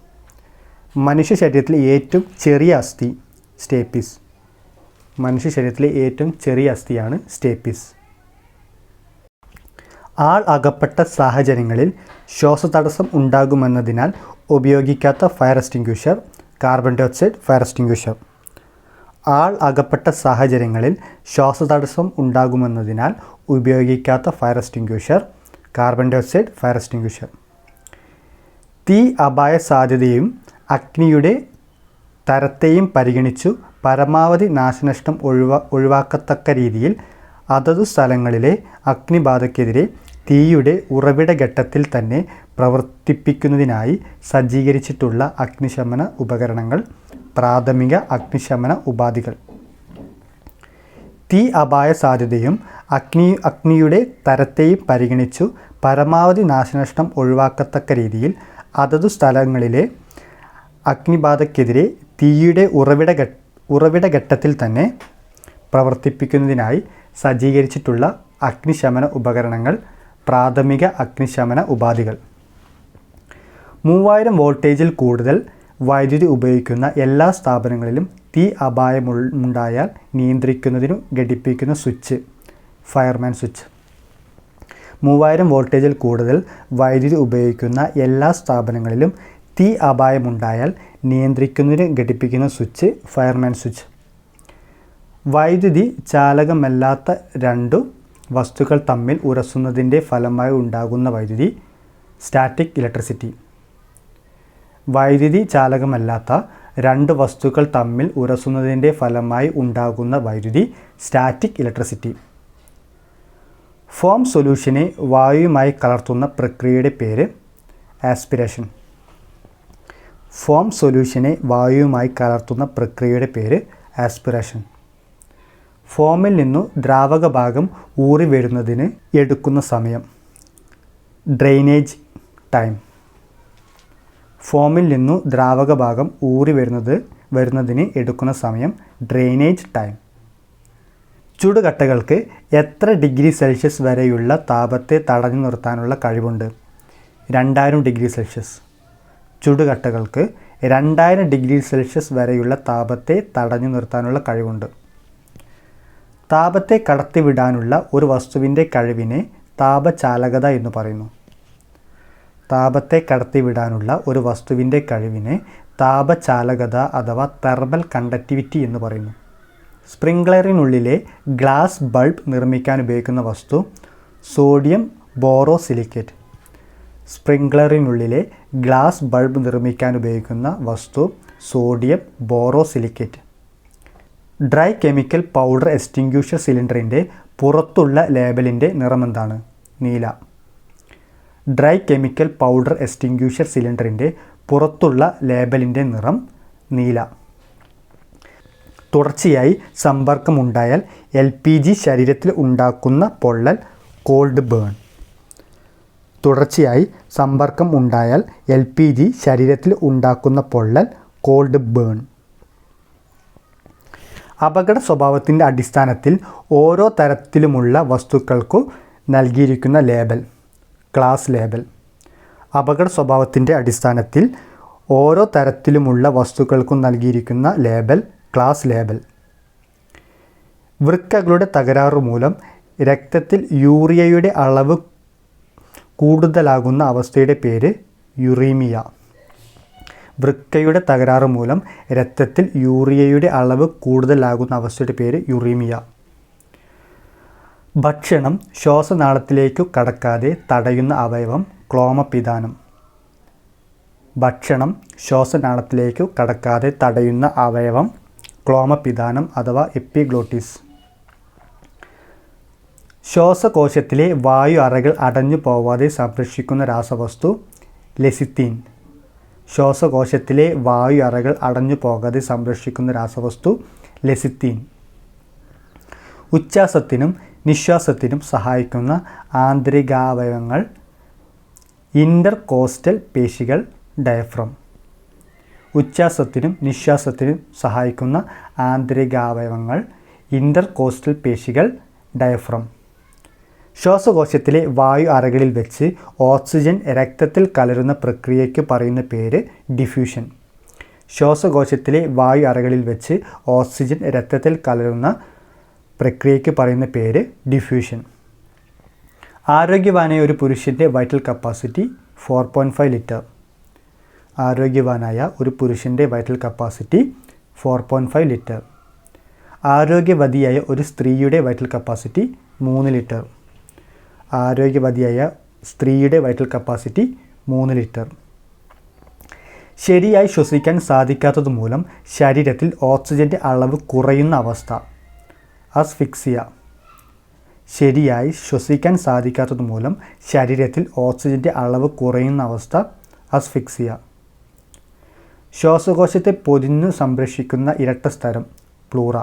[SPEAKER 1] മനുഷ്യ ശരീരത്തിലെ ഏറ്റവും ചെറിയ അസ്ഥി സ്റ്റേപ്പിസ്. മനുഷ്യ ശരീരത്തിലെ ഏറ്റവും ചെറിയ അസ്ഥിയാണ് സ്റ്റേപ്പിസ്. ആൾ അകപ്പെട്ട സാഹചര്യങ്ങളിൽ ശ്വാസതടസ്സം ഉണ്ടാകുമെന്നതിനാൽ ഉപയോഗിക്കാത്ത fire extinguisher carbon dioxide fire extinguisher. ആൾ അകപ്പെട്ട സാഹചര്യങ്ങളിൽ ശ്വാസതടസ്സം ഉണ്ടാകുമെന്നതിനാൽ ഉപയോഗിക്കാത്ത fire extinguisher carbon dioxide fire extinguisher. തീ അപായ സാധ്യതയും അഗ്നിയുടെ തരത്തെയും പരിഗണിച്ചു പരമാവധി നാശനഷ്ടം ഒഴിവാക്കത്തക്ക രീതിയിൽ അതതു സ്ഥലങ്ങളിലെ അഗ്നിബാധയ്ക്കെതിരെ തീയുടെ ഉറവിട ഘട്ടത്തിൽ തന്നെ പ്രവർത്തിപ്പിക്കുന്നതിനായി സജ്ജീകരിച്ചിട്ടുള്ള അഗ്നിശമന ഉപകരണങ്ങൾ പ്രാഥമിക അഗ്നിശമന ഉപാധികൾ. തീ അപായ സാധ്യതയും അഗ്നിയുടെ തരത്തെയും പരിഗണിച്ചു പരമാവധി നാശനഷ്ടം ഒഴിവാക്കത്തക്ക രീതിയിൽ അതതു സ്ഥലങ്ങളിലെ അഗ്നിബാധയ്ക്കെതിരെ തീയുടെ ഉറവിട ഘട്ടത്തിൽ തന്നെ പ്രവർത്തിപ്പിക്കുന്നതിനായി സജ്ജീകരിച്ചിട്ടുള്ള അഗ്നിശമന ഉപകരണങ്ങൾ പ്രാഥമിക അഗ്നിശമന ഉപാധികൾ. 3000 വോൾട്ടേജിൽ കൂടുതൽ വൈദ്യുതി ഉപയോഗിക്കുന്ന എല്ലാ സ്ഥാപനങ്ങളിലും തീ അപായമുണ്ടായാൽ നിയന്ത്രിക്കുന്നതിനു ഘടിപ്പിക്കുന്ന സ്വിച്ച് ഫയർമാൻ സ്വിച്ച്. 3000 വോൾട്ടേജിൽ കൂടുതൽ വൈദ്യുതി ഉപയോഗിക്കുന്ന എല്ലാ സ്ഥാപനങ്ങളിലും തീ അപായമുണ്ടായാൽ നിയന്ത്രിക്കുന്നതിന് ഘടിപ്പിക്കുന്ന സ്വിച്ച് ഫയർമാൻ സ്വിച്ച്. വൈദ്യുതി ചാലകമല്ലാത്ത രണ്ടു വസ്തുക്കൾ തമ്മിൽ ഉരസുന്നതിൻ്റെ ഫലമായി ഉണ്ടാകുന്ന വൈദ്യുതി സ്റ്റാറ്റിക് ഇലക്ട്രിസിറ്റി. വൈദ്യുതി ചാലകമല്ലാത്ത രണ്ട് വസ്തുക്കൾ തമ്മിൽ ഉരസുന്നതിൻ്റെ ഫലമായി ഉണ്ടാകുന്ന വൈദ്യുതി സ്റ്റാറ്റിക് ഇലക്ട്രിസിറ്റി. ഫോം സൊല്യൂഷനെ വായുവുമായി കലർത്തുന്ന പ്രക്രിയയുടെ പേര് ആസ്പിരേഷൻ. ഫോം സൊല്യൂഷനെ വായുവുമായി കലർത്തുന്ന പ്രക്രിയയുടെ പേര് ആസ്പിറേഷൻ. ഫോമിൽ നിന്നു ദ്രാവക ഭാഗം ഊറി വരുന്നതിന് എടുക്കുന്ന സമയം ഡ്രെയിനേജ് ടൈം. ഫോമിൽ നിന്നു ദ്രാവക ഭാഗം ഊറി വരുന്നതിന് എടുക്കുന്ന സമയം ഡ്രെയിനേജ് ടൈം. ചുടുകട്ടകൾക്ക് എത്ര ഡിഗ്രി സെൽഷ്യസ് വരെയുള്ള താപത്തെ തടഞ്ഞു നിർത്താനുള്ള കഴിവുണ്ട്? 2000 ഡിഗ്രി സെൽഷ്യസ്. ചുടുകട്ടകൾക്ക് 2000 ഡിഗ്രി സെൽഷ്യസ് വരെയുള്ള താപത്തെ തടഞ്ഞു നിർത്താനുള്ള കഴിവുണ്ട്. താപത്തെ കടത്തിവിടാനുള്ള ഒരു വസ്തുവിൻ്റെ കഴിവിനെ താപചാലകത എന്ന് പറയുന്നു. താപത്തെ കടത്തിവിടാനുള്ള ഒരു വസ്തുവിൻ്റെ കഴിവിനെ താപചാലകത അഥവാ തെർമൽ കണ്ടക്ടിവിറ്റി എന്ന് പറയുന്നു. സ്പ്രിംഗ്ലറിനുള്ളിലെ ഗ്ലാസ് ബൾബ് നിർമ്മിക്കാൻ ഉപയോഗിക്കുന്ന വസ്തു സോഡിയം ബോറോസിലിക്കേറ്റ്. സ്പ്രിംഗ്ലറിനുള്ളിലെ ഗ്ലാസ് ബൾബ് നിർമ്മിക്കാൻ ഉപയോഗിക്കുന്ന വസ്തു sodium borosilicate. Dry chemical powder extinguisher സിലിണ്ടറിൻ്റെ പുറത്തുള്ള ലേബലിൻ്റെ നിറമെന്താണ്? നീല. ഡ്രൈ കെമിക്കൽ പൗഡർ എക്സ്റ്റിങ്ക്യൂഷർ സിലിണ്ടറിൻ്റെ പുറത്തുള്ള ലേബലിൻ്റെ നിറം നീല. തുടർച്ചയായി സമ്പർക്കമുണ്ടായാൽ LPG ശരീരത്തിൽ ഉണ്ടാക്കുന്ന പൊള്ളൽ കോൾഡ് ബേൺ. തുടർച്ചയായി സമ്പർക്കം ഉണ്ടായാൽ LPG ശരീരത്തിൽ ഉണ്ടാക്കുന്ന പൊള്ളൽ കോൾഡ് ബേൺ. അപകട സ്വഭാവത്തിൻ്റെ അടിസ്ഥാനത്തിൽ ഓരോ തരത്തിലുമുള്ള വസ്തുക്കൾക്കു നൽകിയിരിക്കുന്ന ലേബൽ ക്ലാസ് ലേബൽ. അപകട സ്വഭാവത്തിൻ്റെ അടിസ്ഥാനത്തിൽ ഓരോ തരത്തിലുമുള്ള വസ്തുക്കൾക്കും നൽകിയിരിക്കുന്ന ലേബൽ ക്ലാസ് ലേബൽ. വൃക്കകളുടെ തകരാറ് മൂലം രക്തത്തിൽ യൂറിയയുടെ അളവ് കൂടുതലാകുന്ന അവസ്ഥയുടെ പേര് യുറീമിയ. വൃക്കയുടെ തകരാറ് മൂലം രക്തത്തിൽ യൂറിയയുടെ അളവ് കൂടുതലാകുന്ന അവസ്ഥയുടെ പേര് യുറീമിയ. ഭക്ഷണം ശ്വാസനാളത്തിലേക്കു കടക്കാതെ തടയുന്ന അവയവം ക്ലോമപിതാനം. ഭക്ഷണം ശ്വാസനാളത്തിലേക്കു കടക്കാതെ തടയുന്ന അവയവം ക്ലോമപിതാനം അഥവാ എപ്പിഗ്ലോട്ടിസ്. ശ്വാസകോശത്തിലെ വായു അറകൾ അടഞ്ഞു പോവാതെ സംരക്ഷിക്കുന്ന രാസവസ്തു ലെസിത്തീൻ. ശ്വാസകോശത്തിലെ വായു അറകൾ അടഞ്ഞു പോകാതെ സംരക്ഷിക്കുന്ന രാസവസ്തു ലെസിത്തീൻ. ഉച്ഛ്വാസത്തിനും നിശ്വാസത്തിനും സഹായിക്കുന്ന ആന്തരികാവയവങ്ങൾ ഇൻ്റർകോസ്റ്റൽ പേശികൾ ഡയഫ്രം. ഉച്ഛ്വാസത്തിനും നിശ്വാസത്തിനും സഹായിക്കുന്ന ആന്തരികാവയവങ്ങൾ ഇൻ്റർകോസ്റ്റൽ പേശികൾ ഡയഫ്രം. ശ്വാസകോശത്തിലെ വായു അറകളിൽ വെച്ച് ഓക്സിജൻ രക്തത്തിൽ കലരുന്ന പ്രക്രിയയ്ക്ക് പറയുന്ന പേര് ഡിഫ്യൂഷൻ. ശ്വാസകോശത്തിലെ വായു അറകളിൽ വെച്ച് ഓക്സിജൻ രക്തത്തിൽ കലരുന്ന പ്രക്രിയയ്ക്ക് പറയുന്ന പേര് ഡിഫ്യൂഷൻ. ആരോഗ്യവാനായ ഒരു പുരുഷൻ്റെ വൈറ്റൽ കപ്പാസിറ്റി 4.5 ലിറ്റർ. ആരോഗ്യവാനായ ഒരു പുരുഷൻ്റെ വൈറ്റൽ കപ്പാസിറ്റി 4.5 ലിറ്റർ. ആരോഗ്യവതിയായ ഒരു സ്ത്രീയുടെ വൈറ്റൽ കപ്പാസിറ്റി 3 ലിറ്റർ. ആരോഗ്യവതിയായ സ്ത്രീയുടെ വൈറ്റൽ കപ്പാസിറ്റി 3 ലിറ്റർ. ശരിയായി ശ്വസിക്കാൻ സാധിക്കാത്തതുമൂലം ശരീരത്തിൽ ഓക്സിജൻ്റെ അളവ് കുറയുന്ന അവസ്ഥ അസ്ഫിക്സിയ. ശരിയായി ശ്വസിക്കാൻ സാധിക്കാത്തതുമൂലം ശരീരത്തിൽ ഓക്സിജൻ്റെ അളവ് കുറയുന്ന അവസ്ഥ അസ്ഫിക്സിയ. ശ്വാസകോശത്തെ പൊതിഞ്ഞു സംരക്ഷിക്കുന്ന ഇരട്ട സ്തരം പ്ലൂറ.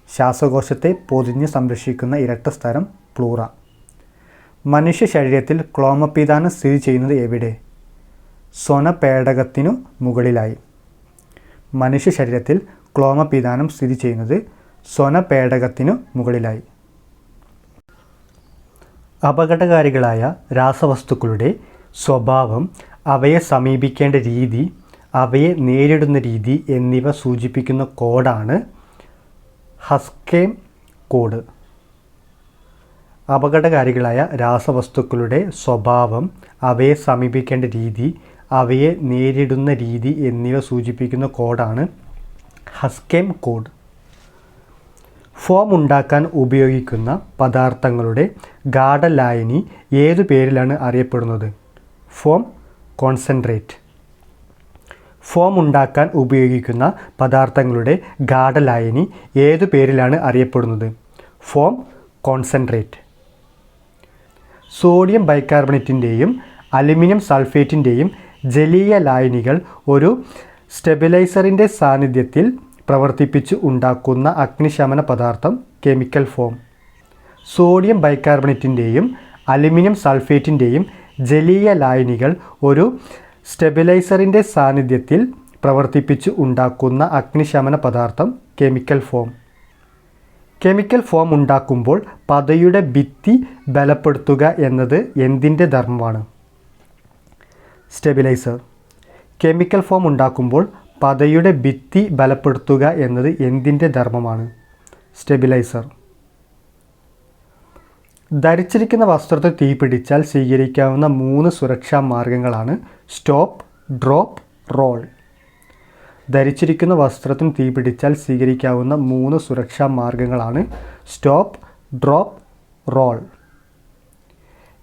[SPEAKER 1] ശ്വാസകോശത്തെ പൊതിഞ്ഞു സംരക്ഷിക്കുന്ന ഇരട്ട സ്തരം പ്ലൂറ. മനുഷ്യ ശരീരത്തിൽ ക്ലോമപിതാനം സ്ഥിതി ചെയ്യുന്നത് എവിടെ? സ്വനപേടകത്തിനു മുകളിലായി. മനുഷ്യ ശരീരത്തിൽ ക്ലോമപിതാനം സ്ഥിതി ചെയ്യുന്നത് സ്വനപേടകത്തിനു മുകളിലായി. അപകടകാരികളായ രാസവസ്തുക്കളുടെ സ്വഭാവം, അവയെ സമീപിക്കേണ്ട രീതി, അവയെ നേരിടുന്ന രീതി എന്നിവ സൂചിപ്പിക്കുന്ന കോഡാണ് ഹസ്കേം കോഡ്. അപകടകാരികളായ രാസവസ്തുക്കളുടെ സ്വഭാവം, അവയെ സമീപിക്കേണ്ട രീതി, അവയെ നേരിടുന്ന രീതി എന്നിവ സൂചിപ്പിക്കുന്ന കോഡാണ് ഹസ്കേം കോഡ്. ഫോം ഉണ്ടാക്കാൻ ഉപയോഗിക്കുന്ന പദാർത്ഥങ്ങളുടെ ഗാഢലായനി ഏതു പേരിലാണ് അറിയപ്പെടുന്നത്? Form concentrate. ഫോം ഉണ്ടാക്കാൻ ഉപയോഗിക്കുന്ന പദാർത്ഥങ്ങളുടെ ഗാഢലായനി ഏതു പേരിലാണ് അറിയപ്പെടുന്നത്? Form concentrate. സോഡിയം ബൈകാർബണേറ്റിൻ്റെയും അലുമിനിയം സൾഫേറ്റിൻ്റെയും ജലീയ ലായനികൾ ഒരു സ്റ്റെബിലൈസറിൻ്റെ സാന്നിധ്യത്തിൽ പ്രവർത്തിപ്പിച്ച് ഉണ്ടാക്കുന്ന അഗ്നിശമന പദാർത്ഥം കെമിക്കൽ ഫോം. സോഡിയം ബൈകാർബണേറ്റിൻ്റെയും അലുമിനിയം സൾഫേറ്റിൻ്റെയും ജലീയ ലായനികൾ ഒരു സ്റ്റെബിലൈസറിൻ്റെ സാന്നിധ്യത്തിൽ പ്രവർത്തിപ്പിച്ച് ഉണ്ടാക്കുന്ന അഗ്നിശമന പദാർത്ഥം കെമിക്കൽ ഫോം. കെമിക്കൽ ഫോം ഉണ്ടാക്കുമ്പോൾ പതയുടെ ഭിത്തി ബലപ്പെടുത്തുക എന്നത് എന്തിൻ്റെ ധർമ്മമാണ്? സ്റ്റെബിലൈസർ. കെമിക്കൽ ഫോം ഉണ്ടാക്കുമ്പോൾ പതയുടെ ഭിത്തി ബലപ്പെടുത്തുക എന്നത് എന്തിൻ്റെ ധർമ്മമാണ്? സ്റ്റെബിലൈസർ. ധരിച്ചിരിക്കുന്ന വസ്ത്രത്തിൽ തീപിടിച്ചാൽ സ്വീകരിക്കാവുന്ന 3 സുരക്ഷാ മാർഗങ്ങളാണ് സ്റ്റോപ്പ്, ഡ്രോപ്പ്, റോൾ. ധരിച്ചിരിക്കുന്ന വസ്ത്രത്തിന് തീപിടിച്ചാൽ സ്വീകരിക്കാവുന്ന 3 സുരക്ഷാ മാർഗങ്ങളാണ് സ്റ്റോപ്പ്, ഡ്രോപ്പ്, റോൾ.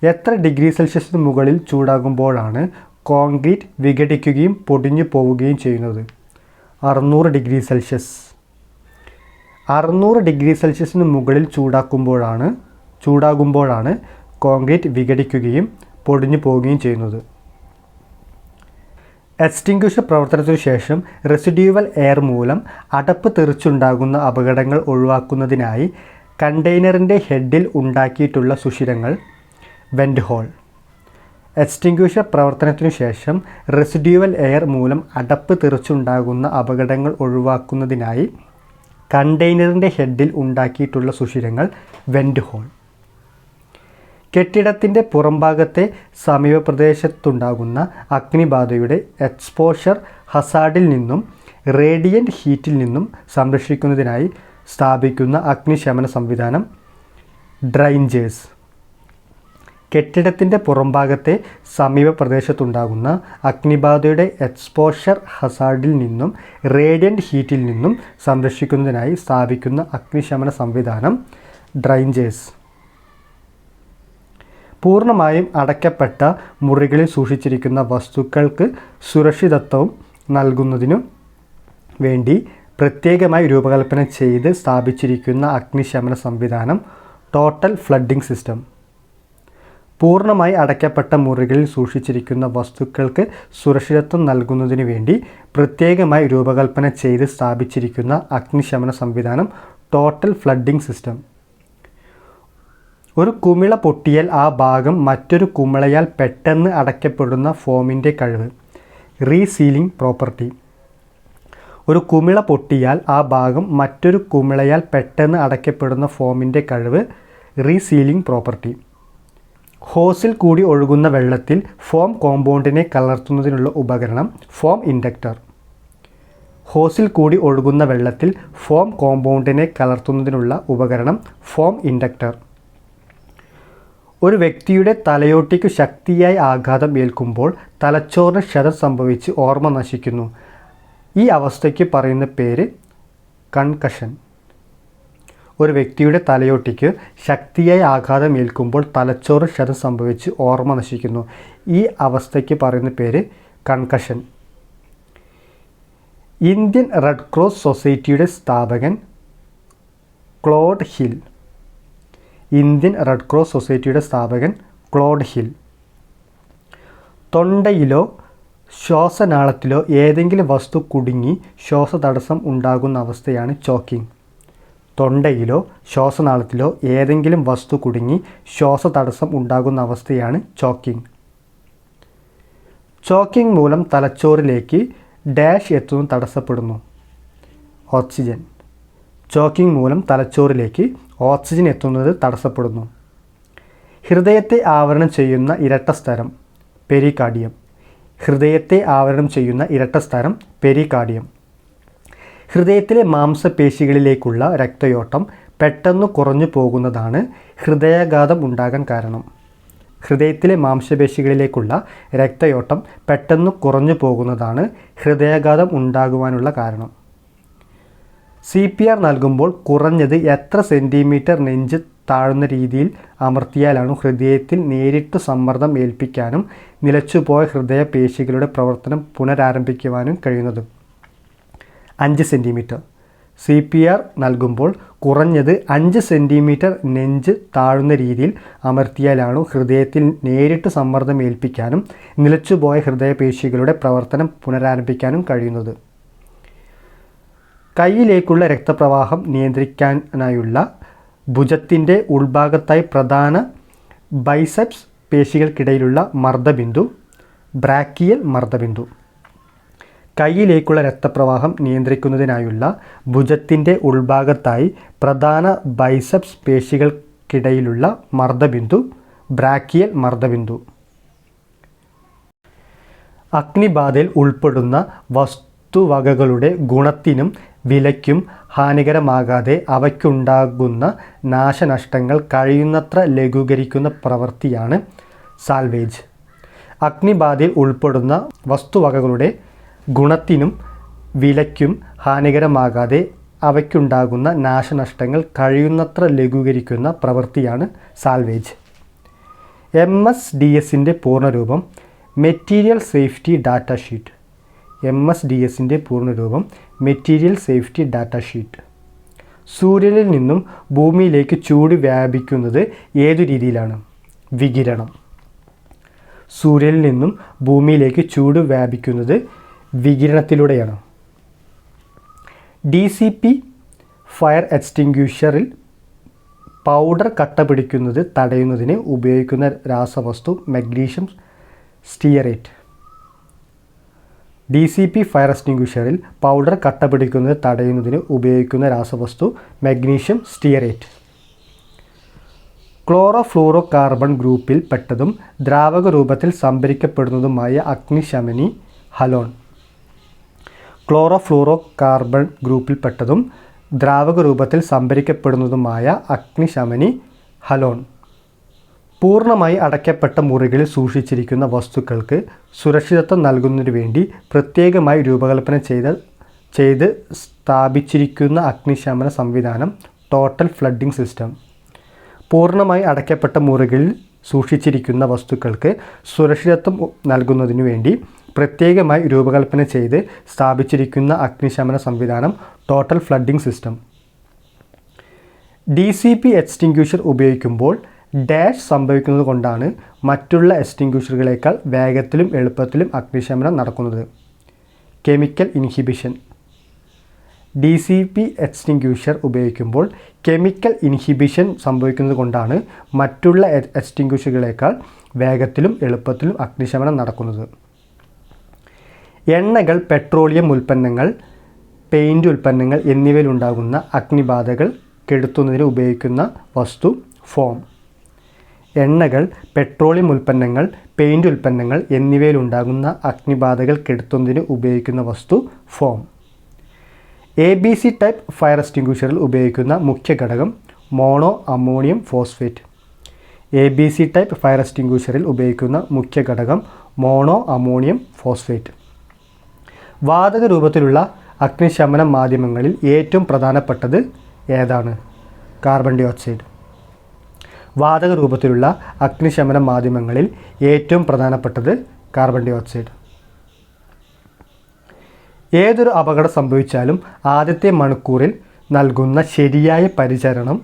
[SPEAKER 1] എത്ര ഡിഗ്രി സെൽഷ്യസിന് മുകളിൽ ചൂടാകുമ്പോഴാണ് കോൺക്രീറ്റ് വിഘടിക്കുകയും പൊടിഞ്ഞു പോവുകയും ചെയ്യുന്നത്? 600 ഡിഗ്രി സെൽഷ്യസ്. 600 ഡിഗ്രി സെൽഷ്യസിന് മുകളിൽ ചൂടാകുമ്പോഴാണ് കോൺക്രീറ്റ് വിഘടിക്കുകയും പൊടിഞ്ഞു പോവുകയും ചെയ്യുന്നത്. എക്സ്റ്റിങ്ക്വിഷർ പ്രവർത്തനത്തിനു ശേഷം റെസിഡ്യൂവൽ എയർ മൂലം അടപ്പ് തെറിച്ചുണ്ടാകുന്ന അപകടങ്ങൾ ഒഴിവാക്കുന്നതിനായി കണ്ടെയ്നറിൻ്റെ ഹെഡിൽ ഉണ്ടാക്കിയിട്ടുള്ള സുഷിരങ്ങൾ വെൻ്റ് ഹോൾ. എക്സ്റ്റിങ്ക്വിഷർ പ്രവർത്തനത്തിനു ശേഷം റെസിഡ്യൂവൽ എയർ മൂലം അടപ്പ് തെറിച്ചുണ്ടാകുന്ന അപകടങ്ങൾ ഒഴിവാക്കുന്നതിനായി കണ്ടെയ്നറിൻ്റെ ഹെഡിൽ ഉണ്ടാക്കിയിട്ടുള്ള സുഷിരങ്ങൾ വെൻ്റ് ഹോൾ. കെട്ടിടത്തിൻ്റെ പുറംഭാഗത്തെ സമീപപ്രദേശത്തുണ്ടാകുന്ന അഗ്നിബാധയുടെ എക്സ്പോഷർ ഹസാർഡിൽ നിന്നും റേഡിയൻ്റ് ഹീറ്റിൽ നിന്നും സംരക്ഷിക്കുന്നതിനായി സ്ഥാപിക്കുന്ന അഗ്നിശമന സംവിധാനം ഡ്രൈഞ്ചേഴ്സ്. കെട്ടിടത്തിൻ്റെ പുറംഭാഗത്തെ സമീപപ്രദേശത്തുണ്ടാകുന്ന അഗ്നിബാധയുടെ എക്സ്പോഷർ ഹസാർഡിൽ നിന്നും റേഡിയൻ്റ് ഹീറ്റിൽ നിന്നും സംരക്ഷിക്കുന്നതിനായി സ്ഥാപിക്കുന്ന അഗ്നിശമന സംവിധാനം ഡ്രൈഞ്ചേഴ്സ്. പൂർണ്ണമായും അടയ്ക്കപ്പെട്ട മുറികളിൽ സൂക്ഷിച്ചിരിക്കുന്ന വസ്തുക്കൾക്ക് സുരക്ഷിതത്വം നൽകുന്നതിനു വേണ്ടി പ്രത്യേകമായി രൂപകൽപ്പന ചെയ്ത് സ്ഥാപിച്ചിരിക്കുന്ന അഗ്നിശമന സംവിധാനം ടോട്ടൽ ഫ്ലഡിംഗ് സിസ്റ്റം. പൂർണ്ണമായി അടയ്ക്കപ്പെട്ട മുറികളിൽ സൂക്ഷിച്ചിരിക്കുന്ന വസ്തുക്കൾക്ക് സുരക്ഷിതത്വം നൽകുന്നതിനു വേണ്ടി പ്രത്യേകമായി രൂപകൽപ്പന ചെയ്ത് സ്ഥാപിച്ചിരിക്കുന്ന അഗ്നിശമന സംവിധാനം ടോട്ടൽ ഫ്ലഡിംഗ് സിസ്റ്റം. ഒരു കുമിള പൊട്ടിയാൽ ആ ഭാഗം മറ്റൊരു കുമിളയാൽ പെട്ടെന്ന് അടയ്ക്കപ്പെടുന്ന ഫോമിൻ്റെ കഴിവ് റീസീലിംഗ് പ്രോപ്പർട്ടി. ഒരു കുമിള പൊട്ടിയാൽ ആ ഭാഗം മറ്റൊരു കുമിളയാൽ പെട്ടെന്ന് അടയ്ക്കപ്പെടുന്ന ഫോമിൻ്റെ കഴിവ് റീസീലിംഗ് പ്രോപ്പർട്ടി. ഹോസിൽ കൂടി ഒഴുകുന്ന വെള്ളത്തിൽ ഫോം കോമ്പൗണ്ടിനെ കലർത്തുന്നതിനുള്ള ഉപകരണം ഫോം ഇൻഡക്ടർ. ഹോസിൽ കൂടി ഒഴുകുന്ന വെള്ളത്തിൽ ഫോം കോമ്പൗണ്ടിനെ കലർത്തുന്നതിനുള്ള ഉപകരണം ഫോം ഇൻഡക്ടർ. ഒരു വ്യക്തിയുടെ തലയോട്ടിക്ക് ശക്തിയായി ആഘാതം ഏൽക്കുമ്പോൾ തലച്ചോറിന് ക്ഷതം സംഭവിച്ച് ഓർമ്മ നശിക്കുന്നു. ഈ അവസ്ഥയ്ക്ക് പറയുന്ന പേര് കൺകഷൻ. ഒരു വ്യക്തിയുടെ തലയോട്ടിക്ക് ശക്തിയായി ആഘാതം ഏൽക്കുമ്പോൾ തലച്ചോറ് ക്ഷതം സംഭവിച്ച് ഓർമ്മ നശിക്കുന്നു. ഈ അവസ്ഥയ്ക്ക് പറയുന്ന പേര് കൺകഷൻ. ഇന്ത്യൻ റെഡ് ക്രോസ് സൊസൈറ്റിയുടെ സ്ഥാപകൻ Claude hill. Indian red cross സൊസൈറ്റിയുടെ സ്ഥാപകൻ ക്ലോഡ് ഹിൽ. തൊണ്ടയിലോ ശ്വാസനാളത്തിലോ ഏതെങ്കിലും വസ്തു കുടുങ്ങി ശ്വാസതടസ്സം ഉണ്ടാകുന്ന അവസ്ഥയാണ് ചോക്കിംഗ്. തൊണ്ടയിലോ ശ്വാസനാളത്തിലോ ഏതെങ്കിലും വസ്തു കുടുങ്ങി ശ്വാസതടസ്സം ഉണ്ടാകുന്ന അവസ്ഥയാണ് ചോക്കിംഗ്. ചോക്കിംഗ് മൂലം തലച്ചോറിലേക്ക് ഡാഷ് എത്തുന്നത് തടസ്സപ്പെടുന്നു. ഓക്സിജൻ. ചോക്കിംഗ് മൂലം തലച്ചോറിലേക്ക് ഓക്സിജൻ എത്തുന്നത് തടസ്സപ്പെടുന്നു. ഹൃദയത്തെ ആവരണം ചെയ്യുന്ന ഇരട്ട സ്തരം പെരികാർഡിയം. ഹൃദയത്തെ ആവരണം ചെയ്യുന്ന ഇരട്ട സ്തരം പെരികാർഡിയം. ഹൃദയത്തിലെ മാംസപേശികളിലേക്കുള്ള രക്തയോട്ടം പെട്ടെന്ന് കുറഞ്ഞു പോകുന്നതാണ് ഹൃദയാഘാതം ഉണ്ടാകാൻ കാരണം. ഹൃദയത്തിലെ മാംസപേശികളിലേക്കുള്ള രക്തയോട്ടം പെട്ടെന്ന് കുറഞ്ഞു പോകുന്നതാണ് ഹൃദയാഘാതം ഉണ്ടാകുവാനുള്ള കാരണം. CPR നൽകുമ്പോൾ കുറഞ്ഞത് എത്ര സെൻറ്റിമീറ്റർ നെഞ്ച് താഴുന്ന രീതിയിൽ അമർത്തിയാലാണ് ഹൃദയത്തിൽ നേരിട്ട് സമ്മർദ്ദം ഏൽപ്പിക്കാനും നിലച്ചുപോയ ഹൃദയപേശികളുടെ പ്രവർത്തനം പുനരാരംഭിക്കുവാനും കഴിയുന്നത്? 5 സെൻറ്റിമീറ്റർ. CPR നൽകുമ്പോൾ കുറഞ്ഞത് 5 സെൻറ്റിമീറ്റർ നെഞ്ച് താഴുന്ന രീതിയിൽ അമർത്തിയാലാണ് ഹൃദയത്തിൽ നേരിട്ട് സമ്മർദ്ദം ഏൽപ്പിക്കാനും നിലച്ചുപോയ ഹൃദയപേശികളുടെ പ്രവർത്തനം പുനരാരംഭിക്കാനും കഴിയുന്നത്. കൈയിലേക്കുള്ള രക്തപ്രവാഹം നിയന്ത്രിക്കാനായുള്ള ഭുജത്തിൻ്റെ ഉൾഭാഗത്തായി പ്രധാന ബൈസെപ്സ് പേശികൾക്കിടയിലുള്ള മർദ്ദബിന്ദു ബ്രാക്കിയൽ മർദ്ദബിന്ദു. കൈയിലേക്കുള്ള രക്തപ്രവാഹം നിയന്ത്രിക്കുന്നതിനായുള്ള ഭുജത്തിൻ്റെ ഉൾഭാഗത്തായി പ്രധാന ബൈസെപ്സ് പേശികൾക്കിടയിലുള്ള മർദ്ദബിന്ദു ബ്രാക്കിയൽ മർദ്ദബിന്ദു. അഗ്നിബാധയിൽ ഉൾപ്പെടുന്ന വസ്തുവകകളുടെ ഗുണത്തിനും വിലയ്ക്കും ഹാനികരമാകാതെ അവയ്ക്കുണ്ടാകുന്ന നാശനഷ്ടങ്ങൾ കഴിയുന്നത്ര ലഘൂകരിക്കുന്ന പ്രവൃത്തിയാണ് സാൽവേജ്. അഗ്നിബാധയിൽ ഉൾപ്പെടുന്ന വസ്തുവകകളുടെ ഗുണത്തിനും വിലയ്ക്കും ഹാനികരമാകാതെ അവയ്ക്കുണ്ടാകുന്ന നാശനഷ്ടങ്ങൾ കഴിയുന്നത്ര ലഘൂകരിക്കുന്ന പ്രവൃത്തിയാണ് സാൽവേജ്. MSDSൻ്റെ പൂർണ്ണരൂപം മെറ്റീരിയൽ സേഫ്റ്റി ഡാറ്റ ഷീറ്റ്. MSDSൻ്റെ പൂർണ്ണരൂപം മെറ്റീരിയൽ സേഫ്റ്റി ഡാറ്റ ഷീറ്റ്. സൂര്യനിൽ നിന്നും ഭൂമിയിലേക്ക് ചൂട് വ്യാപിക്കുന്നത് ഏതു രീതിയിലാണ്? വികിരണം. സൂര്യനിൽ നിന്നും ഭൂമിയിലേക്ക് ചൂട് വ്യാപിക്കുന്നത് വികിരണത്തിലൂടെയാണ്. DCP ഫയർ എക്സ്റ്റിങ്ക്വിഷറിൽ പൗഡർ കട്ട പിടിക്കുന്നത് തടയുന്നതിന് ഉപയോഗിക്കുന്ന രാസവസ്തു മഗ്നീഷ്യം സ്റ്റിയറേറ്റ്. DCP ഫയർ എക്സ്റ്റിങ്ക്വിഷറിൽ പൗഡർ കട്ട പിടിക്കുന്നത് തടയുന്നതിന് ഉപയോഗിക്കുന്ന രാസവസ്തു മഗ്നീഷ്യം സ്റ്റിയറേറ്റ്. ക്ലോറോഫ്ലൂറോ കാർബൺ ഗ്രൂപ്പിൽ പെട്ടതും ദ്രാവക രൂപത്തിൽ സംഭരിക്കപ്പെടുന്നതുമായ അഗ്നിശമനി ഹലോൺ. ക്ലോറോഫ്ലൂറോ കാർബൺ ഗ്രൂപ്പിൽപ്പെട്ടതും ദ്രാവക രൂപത്തിൽ സംഭരിക്കപ്പെടുന്നതുമായ അഗ്നിശമനി ഹലോൺ. പൂർണ്ണമായി അടയ്ക്കപ്പെട്ട മുറികളിൽ സൂക്ഷിച്ചിരിക്കുന്ന വസ്തുക്കൾക്ക് സുരക്ഷിതത്വം നൽകുന്നതിനു വേണ്ടി പ്രത്യേകമായി രൂപകൽപ്പന ചെയ്ത് സ്ഥാപിച്ചിരിക്കുന്ന അഗ്നിശമന സംവിധാനം ടോട്ടൽ ഫ്ലഡിംഗ് സിസ്റ്റം. പൂർണ്ണമായി അടയ്ക്കപ്പെട്ട മുറികളിൽ സൂക്ഷിച്ചിരിക്കുന്ന വസ്തുക്കൾക്ക് സുരക്ഷിതത്വം നൽകുന്നതിനു വേണ്ടി പ്രത്യേകമായി രൂപകൽപ്പന ചെയ്ത് സ്ഥാപിച്ചിരിക്കുന്ന അഗ്നിശമന സംവിധാനം total flooding system. DCP extinguisher ഉപയോഗിക്കുമ്പോൾ ഡാഷ് സംഭവിക്കുന്നത് കൊണ്ടാണ് മറ്റുള്ള എക്സ്റ്റിങ്ക്വിഷറുകളേക്കാൾ വേഗത്തിലും എളുപ്പത്തിലും അഗ്നിശമനം നടക്കുന്നത്. Chemical inhibition. DCP എക്സ്റ്റിങ്ക്വിഷർ ഉപയോഗിക്കുമ്പോൾ കെമിക്കൽ ഇൻഹിബിഷൻ സംഭവിക്കുന്നത് കൊണ്ടാണ് മറ്റുള്ള എക്സ്റ്റിങ്ക്വിഷറുകളേക്കാൾ വേഗത്തിലും എളുപ്പത്തിലും അഗ്നിശമനം നടക്കുന്നത്. എണ്ണകൾ, പെട്രോളിയം ഉൽപ്പന്നങ്ങൾ, പെയിൻറ് ഉൽപ്പന്നങ്ങൾ എന്നിവയിലുണ്ടാകുന്ന അഗ്നിബാധകൾ കെടുത്തുന്നതിന് ഉപയോഗിക്കുന്ന വസ്തു ഫോം. എണ്ണകൾ, പെട്രോളിയം ഉൽപ്പന്നങ്ങൾ, പെയിൻറ് ഉൽപ്പന്നങ്ങൾ എന്നിവയിലുണ്ടാകുന്ന അഗ്നിബാധകൾ കെടുത്തുന്നതിന് ഉപയോഗിക്കുന്ന വസ്തു ഫോം. ABC ടൈപ്പ് ഫയർ എക്സ്റ്റിങ്ക്വിഷറിൽ ഉപയോഗിക്കുന്ന മുഖ്യ ഘടകം mono ammonium phosphate. ABC type fire എക്സ്റ്റിങ്ക്വിഷറിൽ ഉപയോഗിക്കുന്ന മുഖ്യ ഘടകം മോണോ അമോണിയം ഫോസ്ഫേറ്റ്. വാതക രൂപത്തിലുള്ള അഗ്നിശമന മാധ്യമങ്ങളിൽ ഏറ്റവും പ്രധാനപ്പെട്ടത് ഏതാണ്? Carbon dioxide. വാതക രൂപത്തിലുള്ള അഗ്നിശമന മാധ്യമങ്ങളിൽ ഏറ്റവും പ്രധാനപ്പെട്ടത് കാർബൺ ഡൈ ഓക്സൈഡ്. ഏതൊരു അപകടം സംഭവിച്ചാലും ആദ്യത്തെ മണിക്കൂറിൽ നൽകുന്ന ശരിയായ പരിചരണം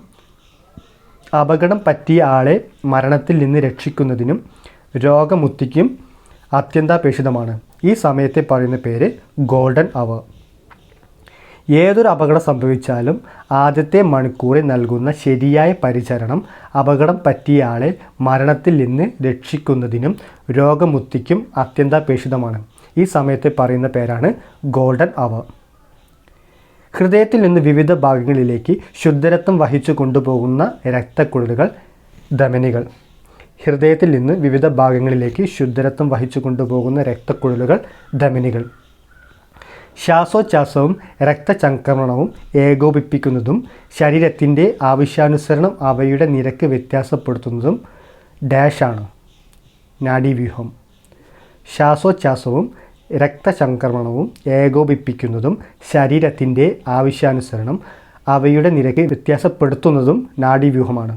[SPEAKER 1] അപകടം പറ്റിയ ആളെ മരണത്തിൽ നിന്ന് രക്ഷിക്കുന്നതിനും രോഗമുക്തിക്കും അത്യന്താപേക്ഷിതമാണ്. ഈ സമയത്തെ പറയുന്ന പേര് ഗോൾഡൻ അവർ. ഏതൊരു അപകടം സംഭവിച്ചാലും ആദ്യത്തെ മണിക്കൂറിൽ നൽകുന്ന ശരിയായ പരിചരണം അപകടം പറ്റിയ ആളെ മരണത്തിൽ നിന്ന് രക്ഷിക്കുന്നതിനും രോഗമുക്തിക്കും അത്യന്താപേക്ഷിതമാണ്. ഈ സമയത്തെ പറയുന്ന പേരാണ് ഗോൾഡൻ അവർ. ഹൃദയത്തിൽ നിന്ന് വിവിധ ഭാഗങ്ങളിലേക്ക് ശുദ്ധരക്തം വഹിച്ചു കൊണ്ടുപോകുന്ന രക്തക്കുഴലുകൾ ധമനികൾ. ഹൃദയത്തിൽ നിന്ന് വിവിധ ഭാഗങ്ങളിലേക്ക് ശുദ്ധരക്തം വഹിച്ചു കൊണ്ടുപോകുന്ന രക്തക്കുഴലുകൾ ധമനികൾ. ശ്വാസോച്ഛ്വാസവും രക്തചംക്രമണവും ഏകോപിപ്പിക്കുന്നതും ശരീരത്തിൻ്റെ ആവശ്യാനുസരണം അവയുടെ നിരക്ക് വ്യത്യാസപ്പെടുത്തുന്നതും ഡാഷാണ് നാഡീവ്യൂഹം. ശ്വാസോച്ഛ്വാസവും രക്തചംക്രമണവും ഏകോപിപ്പിക്കുന്നതും ശരീരത്തിൻ്റെ ആവശ്യാനുസരണം അവയുടെ നിരക്ക് വ്യത്യാസപ്പെടുത്തുന്നതും നാഡീവ്യൂഹമാണ്.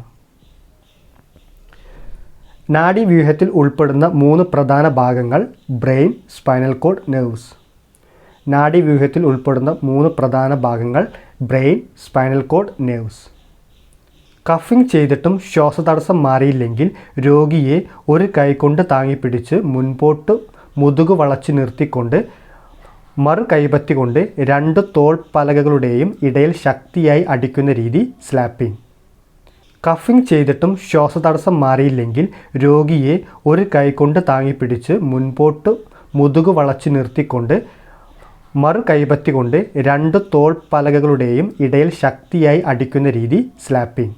[SPEAKER 1] നാഡീവ്യൂഹത്തിൽ ഉൾപ്പെടുന്ന 3 പ്രധാന ഭാഗങ്ങൾ ബ്രെയിൻ, സ്പൈനൽ കോഡ്, നെർവ്സ്. നാഡീവ്യൂഹത്തിൽ ഉൾപ്പെടുന്ന 3 പ്രധാന ഭാഗങ്ങൾ brain, spinal cord, nerves. Coughing ചെയ്തിട്ടും ശ്വാസതടസ്സം മാറിയില്ലെങ്കിൽ രോഗിയെ ഒരു കൈകൊണ്ട് താങ്ങിപ്പിടിച്ച് മുൻപോട്ട് മുതുകു വളച്ചു നിർത്തിക്കൊണ്ട് മറു കൈപ്പത്തി കൊണ്ട് 2 തോൾപ്പലകകളുടെയും ഇടയിൽ ശക്തിയായി അടിക്കുന്ന രീതി സ്ലാപ്പിംഗ്. കഫിംഗ് ചെയ്തിട്ടും ശ്വാസതടസ്സം മാറിയില്ലെങ്കിൽ രോഗിയെ ഒരു കൈകൊണ്ട് താങ്ങിപ്പിടിച്ച് മുൻപോട്ട് മുതുകു വളച്ചു നിർത്തിക്കൊണ്ട് മറു കൈപ്പത്തി കൊണ്ട് 2 തോൾപ്പലകകളുടെയും ഇടയിൽ ശക്തിയായി അടിക്കുന്ന രീതി സ്ലാപ്പിംഗ്.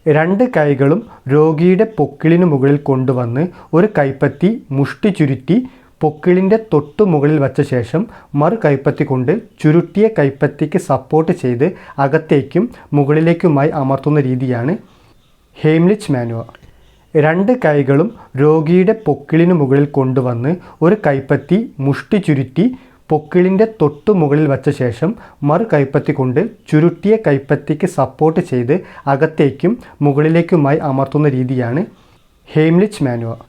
[SPEAKER 1] 2 കൈകളും രോഗിയുടെ പൊക്കിളിന് മുകളിൽ കൊണ്ടുവന്ന് ഒരു കൈപ്പത്തി മുഷ്ടി ചുരുട്ടി പൊക്കിളിൻ്റെ തൊട്ടു മുകളിൽ വച്ച ശേഷം മറു കൈപ്പത്തി കൊണ്ട് ചുരുട്ടിയ കൈപ്പത്തിക്ക് സപ്പോർട്ട് ചെയ്ത് അകത്തേക്കും മുകളിലേക്കുമായി അമർത്തുന്ന രീതിയാണ് ഹെയ്ംലിച്ച് മാനുവർ. 2 കൈകളും രോഗിയുടെ പൊക്കിളിന് മുകളിൽ കൊണ്ടുവന്ന് ഒരു കൈപ്പത്തി മുഷ്ടി ചുരുട്ടി പൊക്കിളിൻ്റെ തൊട്ടു മുകളിൽ വച്ച ശേഷം മറു കൈപ്പത്തി കൊണ്ട് ചുരുട്ടിയ കൈപ്പത്തിക്ക് സപ്പോർട്ട് ചെയ്ത് അകത്തേക്കും മുകളിലേക്കുമായി അമർത്തുന്ന രീതിയാണ് ഹെയ്ംലിച്ച് മാനുവർ.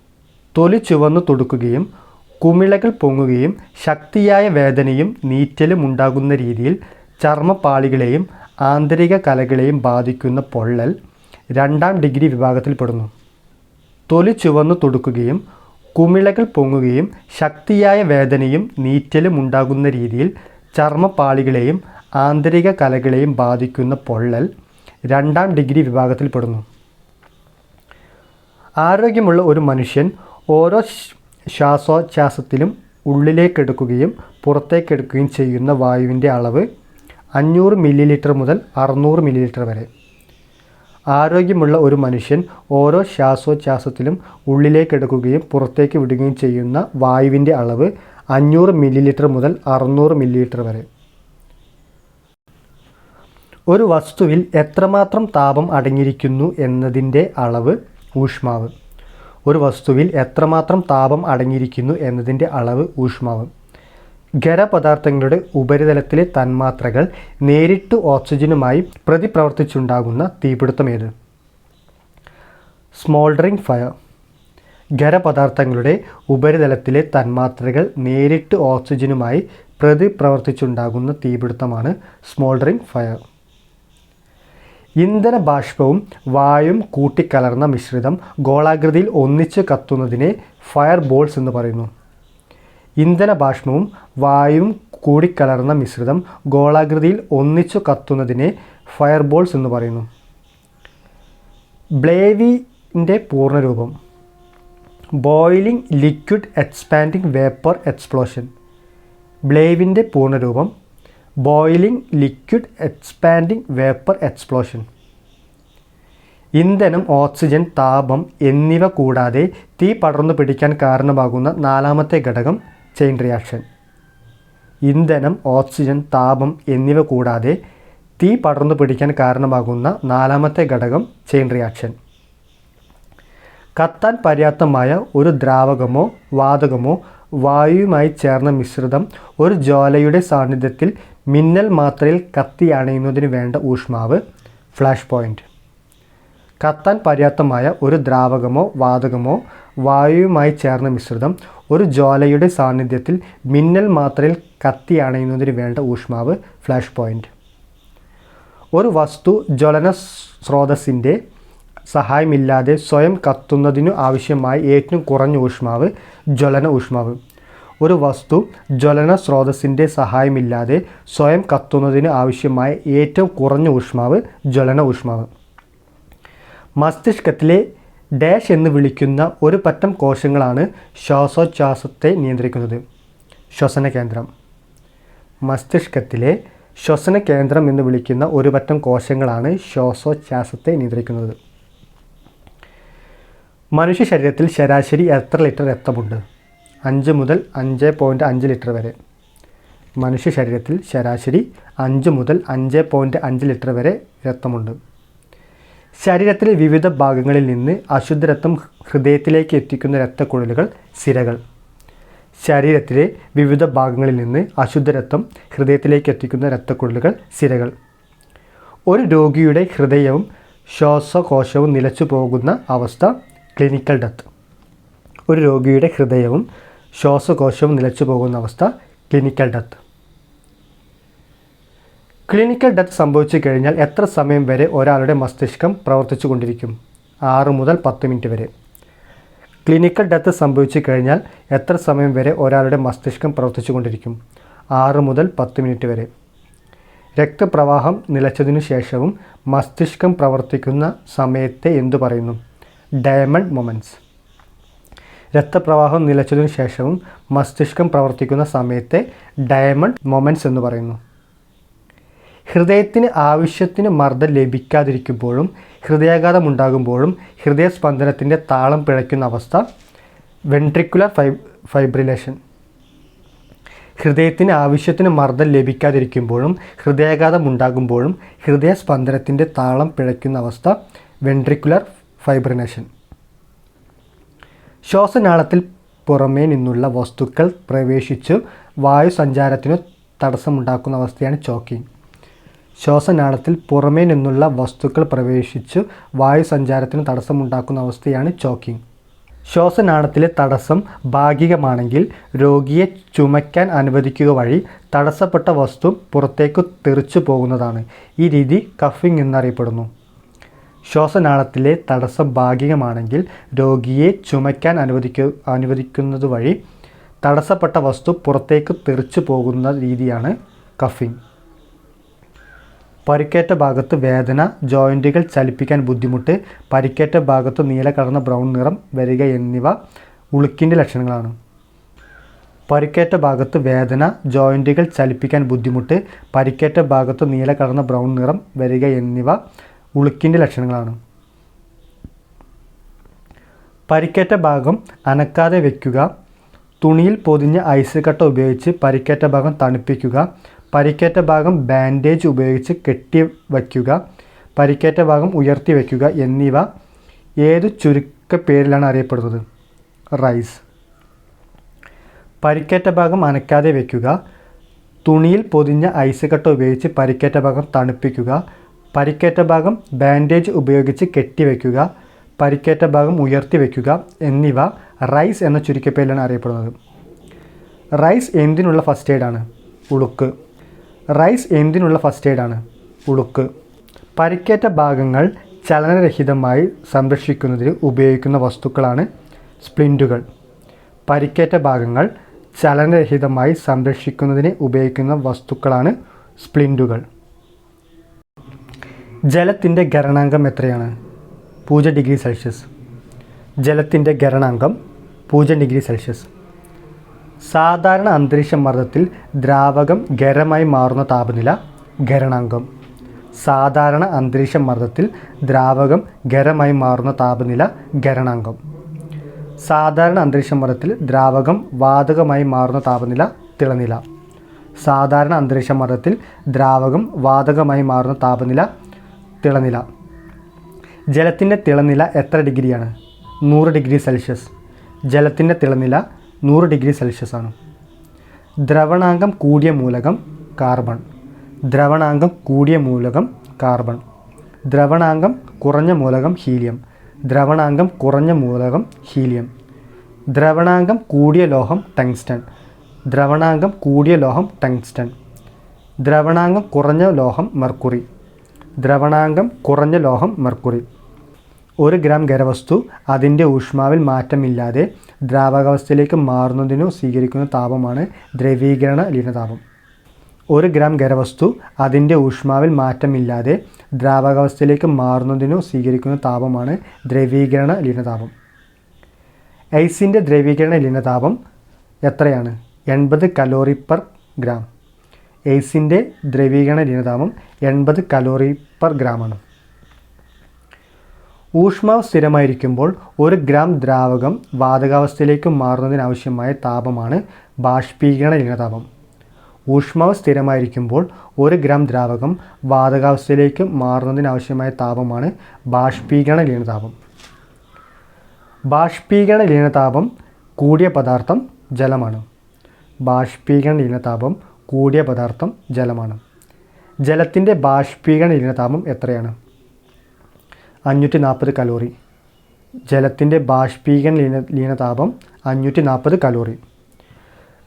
[SPEAKER 1] തൊലി ചുവന്നു തുടുക്കുകയും കുമിളകൾ പൊങ്ങുകയും ശക്തിയായ വേദനയും നീറ്റലും ഉണ്ടാകുന്ന രീതിയിൽ ചർമ്മപാളികളെയും ആന്തരിക കലകളെയും ബാധിക്കുന്ന പൊള്ളൽ 2ാം ഡിഗ്രി വിഭാഗത്തിൽപ്പെടുന്നു. തൊലി ചുവന്നു തുടുക്കുകയും കുമിളകൾ പൊങ്ങുകയും ശക്തിയായ വേദനയും നീറ്റലും ഉണ്ടാകുന്ന രീതിയിൽ ചർമ്മപാളികളെയും ആന്തരിക കലകളെയും ബാധിക്കുന്ന പൊള്ളൽ 2ാം ഡിഗ്രി വിഭാഗത്തിൽപ്പെടുന്നു. ആരോഗ്യമുള്ള ഒരു മനുഷ്യൻ ഓരോ ശ്വാസോച്ഛ്വാസത്തിലും ഉള്ളിലേക്കെടുക്കുകയും പുറത്തേക്കെടുക്കുകയും ചെയ്യുന്ന വായുവിൻ്റെ അളവ് 500 ml മുതൽ 600 ml വരെ. ആരോഗ്യമുള്ള ഒരു മനുഷ്യൻ ഓരോ ശ്വാസോച്ഛ്വാസത്തിലും ഉള്ളിലേക്കെടുക്കുകയും പുറത്തേക്ക് വിടുകയും ചെയ്യുന്ന വായുവിൻ്റെ അളവ് 500 ml മുതൽ 600 ml വരെ. ഒരു വസ്തുവിൽ എത്രമാത്രം താപം അടങ്ങിയിരിക്കുന്നു എന്നതിൻ്റെ അളവ് ഊഷ്മാവ്. ഒരു വസ്തുവിൽ എത്രമാത്രം താപം അടങ്ങിയിരിക്കുന്നു എന്നതിൻ്റെ അളവ് ഊഷ്മാവ്. ഖരപദാർത്ഥങ്ങളുടെ ഉപരിതലത്തിലെ തന്മാത്രകൾ നേരിട്ട് ഓക്സിജനുമായി പ്രതിപ്രവർത്തിച്ചുണ്ടാകുന്ന തീപിടുത്തമേത്? സ്മോൾഡറിംഗ് ഫയർ. ഖരപദാർത്ഥങ്ങളുടെ ഉപരിതലത്തിലെ തന്മാത്രകൾ നേരിട്ട് ഓക്സിജനുമായി പ്രതിപ്രവർത്തിച്ചുണ്ടാകുന്ന തീപിടുത്തമാണ് സ്മോൾഡറിംഗ് ഫയർ. ഇന്ധന ബാഷ്പവും വായുവും കൂട്ടിക്കലർന്ന മിശ്രിതം ഗോളാകൃതിയിൽ ഒന്നിച്ച് കത്തുന്നതിനെ ഫയർ ബോൾസ് എന്ന് പറയുന്നു. ഇന്ധന ബാഷ്പവും വായുവും കൂടിക്കലർന്ന മിശ്രിതം ഗോളാകൃതിയിൽ ഒന്നിച്ചു കത്തുന്നതിനെ ഫയർ ബോൾസ് എന്ന് പറയുന്നു. ബ്ലേവിൻ്റെ പൂർണ്ണരൂപം boiling liquid expanding vapour explosion. ബ്ലേവിൻ്റെ പൂർണ്ണരൂപം boiling liquid expanding vapour explosion. ഇന്ധനം, ഓക്സിജൻ, താപം എന്നിവ കൂടാതെ തീ പടർന്നു പിടിക്കാൻ കാരണമാകുന്ന 4ാമത്തെ ഘടകം ചെയിൻ റിയാക്ഷൻ. ഇന്ധനം, ഓക്സിജൻ, താപം എന്നിവ കൂടാതെ തീ പടർന്നു പിടിക്കാൻ കാരണമാകുന്ന 4ാമത്തെ ഘടകം ചെയിൻ റിയാക്ഷൻ. കത്താൻ പര്യാപ്തമായ ഒരു ദ്രാവകമോ വാതകമോ വായുവുമായി ചേർന്ന മിശ്രിതം ഒരു ജ്വാലയുടെ സാന്നിധ്യത്തിൽ മിന്നൽ മാത്രയിൽ കത്തി അണയുന്നതിന് വേണ്ട ഊഷ്മാവ് ഫ്ലാഷ് പോയിൻ്റ്. കത്താൻ പര്യാപ്തമായ ഒരു ദ്രാവകമോ വാതകമോ വായുവുമായി ചേർന്ന മിശ്രിതം ഒരു ജ്വാലയുടെ സാന്നിധ്യത്തിൽ മിന്നൽ മാത്രയിൽ കത്തി അണയുന്നതിന് വേണ്ട ഊഷ്മാവ് ഫ്ലാഷ് പോയിൻ്റ്. ഒരു വസ്തു ജ്വലന സ്രോതസ്സിൻ്റെ സഹായമില്ലാതെ സ്വയം കത്തുന്നതിനു ആവശ്യമായ ഏറ്റവും കുറഞ്ഞ ഊഷ്മാവ് ജ്വലന ഊഷ്മാവ്. ഒരു വസ്തു ജ്വലന സ്രോതസ്സിൻ്റെ സഹായമില്ലാതെ സ്വയം കത്തുന്നതിന് ആവശ്യമായ ഏറ്റവും കുറഞ്ഞ ഊഷ്മാവ് ജ്വലന ഊഷ്മാവ്. മസ്തിഷ്കത്തിലെ ഡാഷ് എന്ന് വിളിക്കുന്ന ഒരു പറ്റം കോശങ്ങളാണ് ശ്വാസോച്ഛ്വാസത്തെ നിയന്ത്രിക്കുന്നത്. ശ്വസന കേന്ദ്രം. മസ്തിഷ്കത്തിലെ ശ്വസന കേന്ദ്രം എന്ന് വിളിക്കുന്ന ഒരു പറ്റം കോശങ്ങളാണ് ശ്വാസോച്ഛ്വാസത്തെ നിയന്ത്രിക്കുന്നത്. മനുഷ്യ ശരീരത്തിൽ ശരാശരി എത്ര ലിറ്റർ രക്തമുണ്ട്? 5 മുതൽ 5.5 ലിറ്റർ വരെ. മനുഷ്യ ശരീരത്തിൽ ശരാശരി 5 മുതൽ 5.5 ലിറ്റർ വരെ രക്തമുണ്ട്. ശരീരത്തിലെ വിവിധ ഭാഗങ്ങളിൽ നിന്ന് അശുദ്ധ രക്തം ഹൃദയത്തിലേക്ക് എത്തിക്കുന്ന രക്തക്കുഴലുകൾ സിരകൾ. ശരീരത്തിലെ വിവിധ ഭാഗങ്ങളിൽ നിന്ന് അശുദ്ധ രക്തം ഹൃദയത്തിലേക്ക് എത്തിക്കുന്ന രക്തക്കുഴലുകൾ സിരകൾ. ഒരു രോഗിയുടെ ഹൃദയവും ശ്വാസകോശവും നിലച്ചു പോകുന്ന അവസ്ഥ ക്ലിനിക്കൽ ഡെത്ത്. ഒരു രോഗിയുടെ ഹൃദയവും ശ്വാസകോശവും നിലച്ചു പോകുന്ന അവസ്ഥ ക്ലിനിക്കൽ ഡെത്ത്. ക്ലിനിക്കൽ ഡെത്ത് സംഭവിച്ചു കഴിഞ്ഞാൽ എത്ര സമയം വരെ ഒരാളുടെ മസ്തിഷ്കം പ്രവർത്തിച്ചു കൊണ്ടിരിക്കും? 6 മുതൽ 10 മിനിറ്റ് വരെ. ക്ലിനിക്കൽ ഡെത്ത് സംഭവിച്ചു കഴിഞ്ഞാൽ എത്ര സമയം വരെ ഒരാളുടെ മസ്തിഷ്കം പ്രവർത്തിച്ചു കൊണ്ടിരിക്കും? 6 മുതൽ 10 മിനിറ്റ് വരെ. രക്തപ്രവാഹം നിലച്ചതിനു ശേഷവും മസ്തിഷ്കം പ്രവർത്തിക്കുന്ന സമയത്തെ എന്തു പറയുന്നു? Diamond moments. രക്തപ്രവാഹം നിലച്ചതിനു ശേഷവും മസ്തിഷ്കം പ്രവർത്തിക്കുന്ന സമയത്തെ ഡയമണ്ട് മൊമെൻറ്റ്സ് എന്ന് പറയുന്നു. ഹൃദയത്തിന് ആവശ്യത്തിന് മർദ്ദം ലഭിക്കാതിരിക്കുമ്പോഴും ഹൃദയാഘാതം ഉണ്ടാകുമ്പോഴും ഹൃദയസ്പന്ദനത്തിൻ്റെ താളം പിഴയ്ക്കുന്ന അവസ്ഥ വെൻട്രിക്കുലർ ഫൈബ്രിലേഷൻ. ഹൃദയത്തിന് ആവശ്യത്തിന് മർദ്ദം ലഭിക്കാതിരിക്കുമ്പോഴും ഹൃദയാഘാതം ഉണ്ടാകുമ്പോഴും ഹൃദയസ്പന്ദനത്തിൻ്റെ താളം പിഴയ്ക്കുന്ന അവസ്ഥ വെൻട്രിക്കുലർ ഫൈബ്രിലേഷൻ. ശ്വാസനാളത്തിൽ പുറമേ നിന്നുള്ള വസ്തുക്കൾ പ്രവേശിച്ച് വായുസഞ്ചാരത്തിനു തടസ്സമുണ്ടാക്കുന്ന അവസ്ഥയാണ് ചോക്കിംഗ്. ശ്വാസനാളത്തിൽ പുറമേ നിന്നുള്ള വസ്തുക്കൾ പ്രവേശിച്ച് വായുസഞ്ചാരത്തിന് തടസ്സമുണ്ടാക്കുന്ന അവസ്ഥയാണ് ചോക്കിംഗ്. ശ്വാസനാളത്തിലെ തടസ്സം ഭാഗികമാണെങ്കിൽ രോഗിയെ ചുമയ്ക്കാൻ അനുവദിക്കുക വഴി തടസ്സപ്പെട്ട വസ്തു പുറത്തേക്ക് തെറിച്ചു പോകുന്നതാണ്. ഈ രീതി കഫിംഗ് എന്നറിയപ്പെടുന്നു. ശ്വാസനാളത്തിലെ തടസ്സം ഭാഗികമാണെങ്കിൽ രോഗിയെ ചുമയ്ക്കാൻ അനുവദിക്കുന്നത് വഴി തടസ്സപ്പെട്ട വസ്തു പുറത്തേക്ക് തെറിച്ചു പോകുന്ന രീതിയാണ് കഫിംഗ്. പരിക്കേറ്റ ഭാഗത്ത് വേദന, ജോയിൻറ്റുകൾ ചലിപ്പിക്കാൻ ബുദ്ധിമുട്ട്, പരിക്കേറ്റ ഭാഗത്ത് നീല കലർന്ന ബ്രൗൺ നിറം വരിക എന്നിവ ഉളുക്കിൻ്റെ ലക്ഷണങ്ങളാണ്. പരിക്കേറ്റ ഭാഗത്ത് വേദന, ജോയിൻറ്റുകൾ ചലിപ്പിക്കാൻ ബുദ്ധിമുട്ട്, പരിക്കേറ്റ ഭാഗത്ത് നീല കലർന്ന ബ്രൗൺ നിറം വരിക എന്നിവ ഉളുക്കിൻ്റെ ലക്ഷണങ്ങളാണ്. പരിക്കേറ്റ ഭാഗം അനക്കാതെ വയ്ക്കുക, തുണിയിൽ പൊതിഞ്ഞ ഐസ് കട്ട ഉപയോഗിച്ച് പരിക്കേറ്റ ഭാഗം തണുപ്പിക്കുക, പരിക്കേറ്റ ഭാഗം ബാൻഡേജ് ഉപയോഗിച്ച് കെട്ടി വയ്ക്കുക, പരിക്കേറ്റ ഭാഗം ഉയർത്തി വയ്ക്കുക എന്നിവ ഏതു ചുരുക്കപ്പേരിലാണ് അറിയപ്പെടുന്നത്? റൈസ്. പരിക്കേറ്റ ഭാഗം അനക്കാതെ വയ്ക്കുക, തുണിയിൽ പൊതിഞ്ഞ ഐസ് കട്ട ഉപയോഗിച്ച് പരിക്കേറ്റ ഭാഗം തണുപ്പിക്കുക, പരിക്കേറ്റ ഭാഗം ബാൻഡേജ് ഉപയോഗിച്ച് കെട്ടി വയ്ക്കുക, പരിക്കേറ്റ ഭാഗം ഉയർത്തി വയ്ക്കുക എന്നിവ റൈസ് എന്ന ചുരുക്കപ്പേരിലാണ് അറിയപ്പെടുന്നത്. റൈസ് എന്തിനുള്ള ഫസ്റ്റ് എയ്ഡാണ്? ഉളുക്ക്. റൈസ് എന്തിനുള്ള ഫസ്റ്റ് എയ്ഡാണ്? ഉളുക്ക്. പരിക്കേറ്റ ഭാഗങ്ങൾ ചലനരഹിതമായി സംരക്ഷിക്കുന്നതിന് ഉപയോഗിക്കുന്ന വസ്തുക്കളാണ് സ്പ്ലിൻറ്റുകൾ. പരിക്കേറ്റ ഭാഗങ്ങൾ ചലനരഹിതമായി സംരക്ഷിക്കുന്നതിന് ഉപയോഗിക്കുന്ന വസ്തുക്കളാണ് സ്പ്ലിൻറ്റുകൾ. ജലത്തിൻ്റെ ഗലനാങ്കം എത്രയാണ്? 0 ഡിഗ്രി സെൽഷ്യസ്. ജലത്തിൻ്റെ ഗലനാങ്കം 0 ഡിഗ്രി സെൽഷ്യസ്. സാധാരണ അന്തരീക്ഷ മർദ്ദത്തിൽ ദ്രാവകം ഖരമായി മാറുന്ന താപനില ഗലനാങ്കം. സാധാരണ അന്തരീക്ഷ മർദ്ദത്തിൽ ദ്രാവകം ഖരമായി മാറുന്ന താപനില ഗലനാങ്കം. സാധാരണ അന്തരീക്ഷ മർദ്ദത്തിൽ ദ്രാവകം വാതകമായി മാറുന്ന താപനില തിളനില. സാധാരണ അന്തരീക്ഷ മർദ്ദത്തിൽ ദ്രാവകം വാതകമായി മാറുന്ന താപനില തിളനില. ജലത്തിൻ്റെ തിളനില എത്ര ഡിഗ്രിയാണ്? 100 ഡിഗ്രി സെൽഷ്യസ്. ജലത്തിൻ്റെ തിളനില 100 ഡിഗ്രി സെൽഷ്യസ് ആണ്. ദ്രവണാങ്കം കൂടിയ മൂലകം കാർബൺ. ദ്രവണാങ്കം കൂടിയ മൂലകം കാർബൺ. ദ്രവണാങ്കം കുറഞ്ഞ മൂലകം ഹീലിയം. ദ്രവണാങ്കം കുറഞ്ഞ മൂലകം ഹീലിയം. ദ്രവണാങ്കം കൂടിയ ലോഹം ടങ്സ്റ്റൺ. ദ്രവണാങ്കം കൂടിയ ലോഹം ടങ്സ്റ്റൺ. ദ്രവണാങ്കം കുറഞ്ഞ ലോഹം മെർക്കുറി. ദ്രവണാങ്കം കുറഞ്ഞ ലോഹം മെർക്കുറി. 1 ഗ്രാം ഖരവസ്തു അതിൻ്റെ ഊഷ്മാവിൽ മാറ്റമില്ലാതെ ദ്രാവകാവസ്ഥയിലേക്ക് മാറുന്നതിനു സ്വീകരിക്കുന്ന താപമാണ് ദ്രവീകരണ ലീനതാപം. 1 ഗ്രാം ഖരവസ്തു അതിൻ്റെ ഊഷ്മാവിൽ മാറ്റമില്ലാതെ ദ്രാവകാവസ്ഥയിലേക്ക് മാറുന്നതിനു സ്വീകരിക്കുന്ന താപമാണ് ദ്രവീകരണ ലീനതാപം. ഐസിൻ്റെ ദ്രവീകരണ ലീനതാപം എത്രയാണ്? 80 കലോറി പെർ ഗ്രാം. ഐസിൻ്റെ ദ്രവീകരണ ലീനതാപം 80 കലോറി പെർ ഗ്രാമാണ്. ഊഷ്മാവ് സ്ഥിരമായിരിക്കുമ്പോൾ 1 ഗ്രാം ദ്രാവകം വാതകാവസ്ഥയിലേക്ക് മാറുന്നതിനാവശ്യമായ താപമാണ് ബാഷ്പീകരണ ലീനതാപം. ഊഷ്മാവ് സ്ഥിരമായിരിക്കുമ്പോൾ 1 ഗ്രാം ദ്രാവകം വാതകാവസ്ഥയിലേക്ക് മാറുന്നതിനാവശ്യമായ താപമാണ് ബാഷ്പീകരണ ലീനതാപം. ബാഷ്പീകരണ ലീനതാപം കൂടിയ പദാർത്ഥം ജലമാണ്. ബാഷ്പീകരണ ലീനതാപം കൂടിയ പദാർത്ഥം ജലമാണ്. ജലത്തിൻ്റെ ബാഷ്പീകരണ ലീനതാപം എത്രയാണ്? 540 കലോറി. ജലത്തിൻ്റെ ബാഷ്പീകരണ ലീനതാപം 540 കലോറി.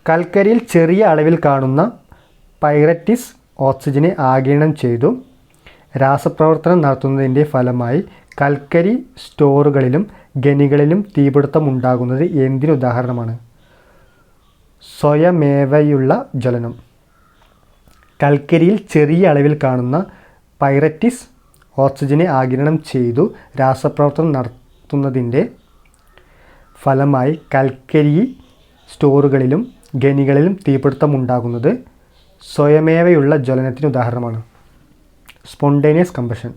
[SPEAKER 1] കൽക്കരിയിൽ ചെറിയ അളവിൽ കാണുന്ന പൈററ്റിസ് ഓക്സിജനെ ആഗിരണം ചെയ്തു രാസപ്രവർത്തനം നടത്തുന്നതിൻ്റെ ഫലമായി കൽക്കരി സ്റ്റോറുകളിലും ഖനികളിലും തീപിടുത്തം ഉണ്ടാകുന്നത് എന്തിന് ഉദാഹരണമാണ്? സ്വയമേവയുള്ള ജ്വലനം. കൽക്കരിയിൽ ചെറിയ അളവിൽ കാണുന്ന പൈററ്റിസ് ഓക്സിജനെ ആഗിരണം ചെയ്തു രാസപ്രവർത്തനം നടത്തുന്നതിൻ്റെ ഫലമായി കൽക്കരി സ്റ്റോറുകളിലും ഖനികളിലും തീപിടുത്തം ഉണ്ടാകുന്നത് സ്വയമേവയുള്ള ജ്വലനത്തിന് ഉദാഹരണമാണ്. Spontaneous combustion.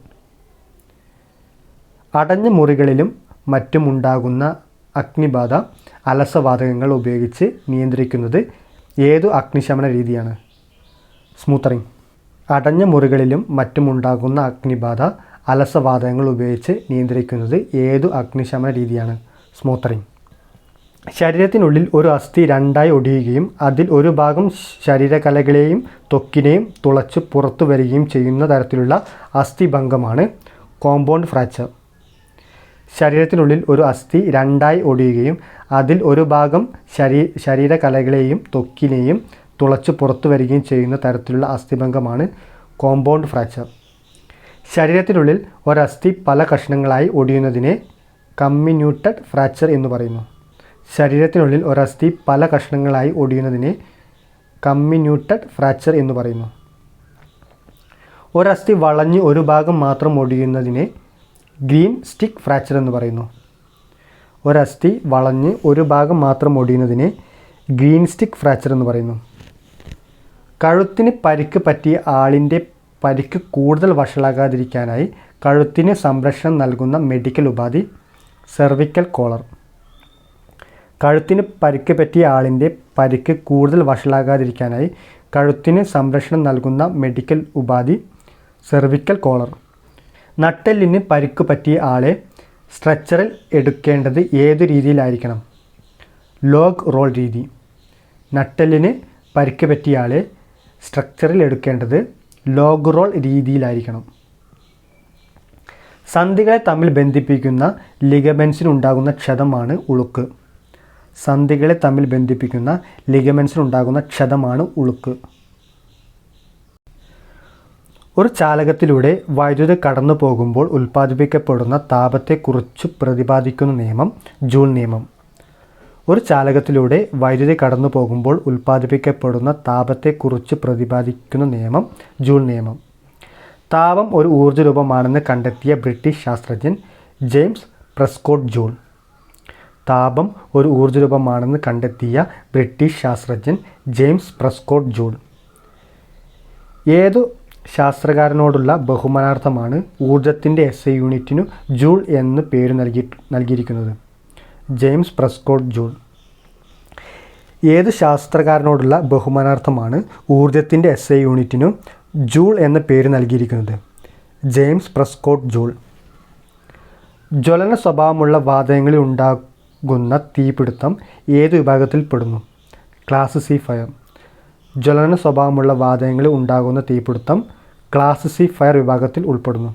[SPEAKER 1] അടഞ്ഞ മുറികളിലും മറ്റുമുണ്ടാകുന്ന അഗ്നിബാധ അലസവാതകങ്ങൾ ഉപയോഗിച്ച് നിയന്ത്രിക്കുന്നത് ഏതു അഗ്നിശമന രീതിയാണ്? സ്മൂത്തറിംഗ്. അടഞ്ഞ മുറികളിലും മറ്റുമുണ്ടാകുന്ന അഗ്നിബാധ അലസവാതകങ്ങൾ ഉപയോഗിച്ച് നിയന്ത്രിക്കുന്നത് ഏതു അഗ്നിശമന രീതിയാണ്? സ്മൂത്തറിംഗ്. ശരീരത്തിനുള്ളിൽ ഒരു അസ്ഥി രണ്ടായി ഒടിയുകയും അതിൽ ഒരു ഭാഗം ശരീരകലകളെയും ത്വക്കിനെയും തുളച്ച് പുറത്തു വരികയും ചെയ്യുന്ന തരത്തിലുള്ള അസ്ഥിഭംഗമാണ് കോമ്പൗണ്ട് ഫ്രാക്ചർ. ശരീരത്തിനുള്ളിൽ ഒരു അസ്ഥി രണ്ടായി ഒടിയുകയും അതിൽ ഒരു ഭാഗം ശരീരകലകളെയും ത്വക്കിനെയും തുളച്ച് പുറത്തു വരികയും ചെയ്യുന്ന തരത്തിലുള്ള അസ്ഥിഭംഗമാണ് കോമ്പൗണ്ട് ഫ്രാക്ചർ. ശരീരത്തിനുള്ളിൽ ഒരസ്ഥി പല കഷ്ണങ്ങളായി ഒടിയുന്നതിനെ കമ്മിന്യൂട്ടഡ് ഫ്രാക്ചർ എന്ന് പറയുന്നു. ശരീരത്തിനുള്ളിൽ ഒരസ്ഥി പല കഷ്ണങ്ങളായി ഒടിയുന്നതിനെ കമ്മിന്യൂട്ടഡ് ഫ്രാക്ചർ എന്ന് പറയുന്നു. ഒരസ്ഥി വളഞ്ഞ് ഒരു ഭാഗം മാത്രം ഒടിയുന്നതിനെ ഗ്രീൻ സ്റ്റിക്ക് ഫ്രാക്ചർ എന്ന് പറയുന്നു. ഒരസ്ഥി വളഞ്ഞ് ഒരു ഭാഗം മാത്രം ഒടിയുന്നതിനെ ഗ്രീൻ സ്റ്റിക്ക് ഫ്രാക്ചർ എന്ന് പറയുന്നു. കഴുത്തിന് പരിക്ക് പറ്റിയ ആളിൻ്റെ പരിക്ക് കൂടുതൽ വഷളാകാതിരിക്കാനായി കഴുത്തിന് സംരക്ഷണം നൽകുന്ന മെഡിക്കൽ ഉപാധി സെർവിക്കൽ കോളർ. കഴുത്തിന് പരിക്ക് പറ്റിയ ആളിൻ്റെ പരിക്ക് കൂടുതൽ വഷളാകാതിരിക്കാനായി കഴുത്തിന് സംരക്ഷണം നൽകുന്ന മെഡിക്കൽ ഉപാധി സെർവിക്കൽ കോളർ. നട്ടെല്ലിന് പരിക്ക് പറ്റിയ ആളെ സ്ട്രെച്ചറിൽ എടുക്കേണ്ടത് ഏതു രീതിയിലായിരിക്കണം? ലോഗ് റോൾ രീതി. നട്ടെല്ലിന് പരിക്ക് പറ്റിയ ആളെ സ്ട്രക്ചറിൽ എടുക്കേണ്ടത് ലോഗ് റോൾ രീതിയിലായിരിക്കണം. സന്ധികളെ തമ്മിൽ ബന്ധിപ്പിക്കുന്ന ലിഗമെൻസിനുണ്ടാകുന്ന ക്ഷതമാണ് ഉളുക്ക്. സന്ധികളെ തമ്മിൽ ബന്ധിപ്പിക്കുന്ന ലിഗമെൻസിനുണ്ടാകുന്ന ക്ഷതമാണ് ഉളുക്ക്. ഒരു ചാലകത്തിലൂടെ വൈദ്യുതി കടന്നു പോകുമ്പോൾ ഉൽപ്പാദിപ്പിക്കപ്പെടുന്ന താപത്തെക്കുറിച്ച് പ്രതിപാദിക്കുന്ന നിയമം ജൂൾ നിയമം. ഒരു ചാലകത്തിലൂടെ വൈദ്യുതി കടന്നു പോകുമ്പോൾ ഉൽപ്പാദിപ്പിക്കപ്പെടുന്ന താപത്തെക്കുറിച്ച് പ്രതിപാദിക്കുന്ന നിയമം ജൂൾ നിയമം. താപം ഒരു ഊർജ്ജരൂപമാണെന്ന് കണ്ടെത്തിയ ബ്രിട്ടീഷ് ശാസ്ത്രജ്ഞൻ ജെയിംസ് പ്രെസ്കോട്ട് ജൂൾ. താപം ഒരു ഊർജ്ജരൂപമാണെന്ന് കണ്ടെത്തിയ ബ്രിട്ടീഷ് ശാസ്ത്രജ്ഞൻ ജെയിംസ് പ്രെസ്കോട്ട് ജൂൾ. ഏതു ശാസ്ത്രകാരനോടുള്ള ബഹുമാനാർത്ഥമാണ് ഊർജത്തിൻ്റെ SI യൂണിറ്റിനു ജൂൾ എന്ന് പേര് നൽകിയിരിക്കുന്നത്? James Prescott joule. ഏത് ശാസ്ത്രകാരനോടുള്ള ബഹുമാനാർത്ഥമാണ് ഊർജത്തിൻ്റെ SI യൂണിറ്റിനു ജൂൾ എന്ന പേര് നൽകിയിരിക്കുന്നത്? James Prescott joule. ജ്വലന സ്വഭാവമുള്ള വാതകങ്ങളിൽ ഉണ്ടാകുന്ന തീപിടുത്തം ഏത് വിഭാഗത്തിൽപ്പെടുന്നു? Class C fire. ജ്വലന സ്വഭാവമുള്ള വാതകങ്ങളിൽ ഉണ്ടാകുന്ന തീപിടുത്തം ക്ലാസ് C ഫയർ വിഭാഗത്തിൽ ഉൾപ്പെടുന്നു.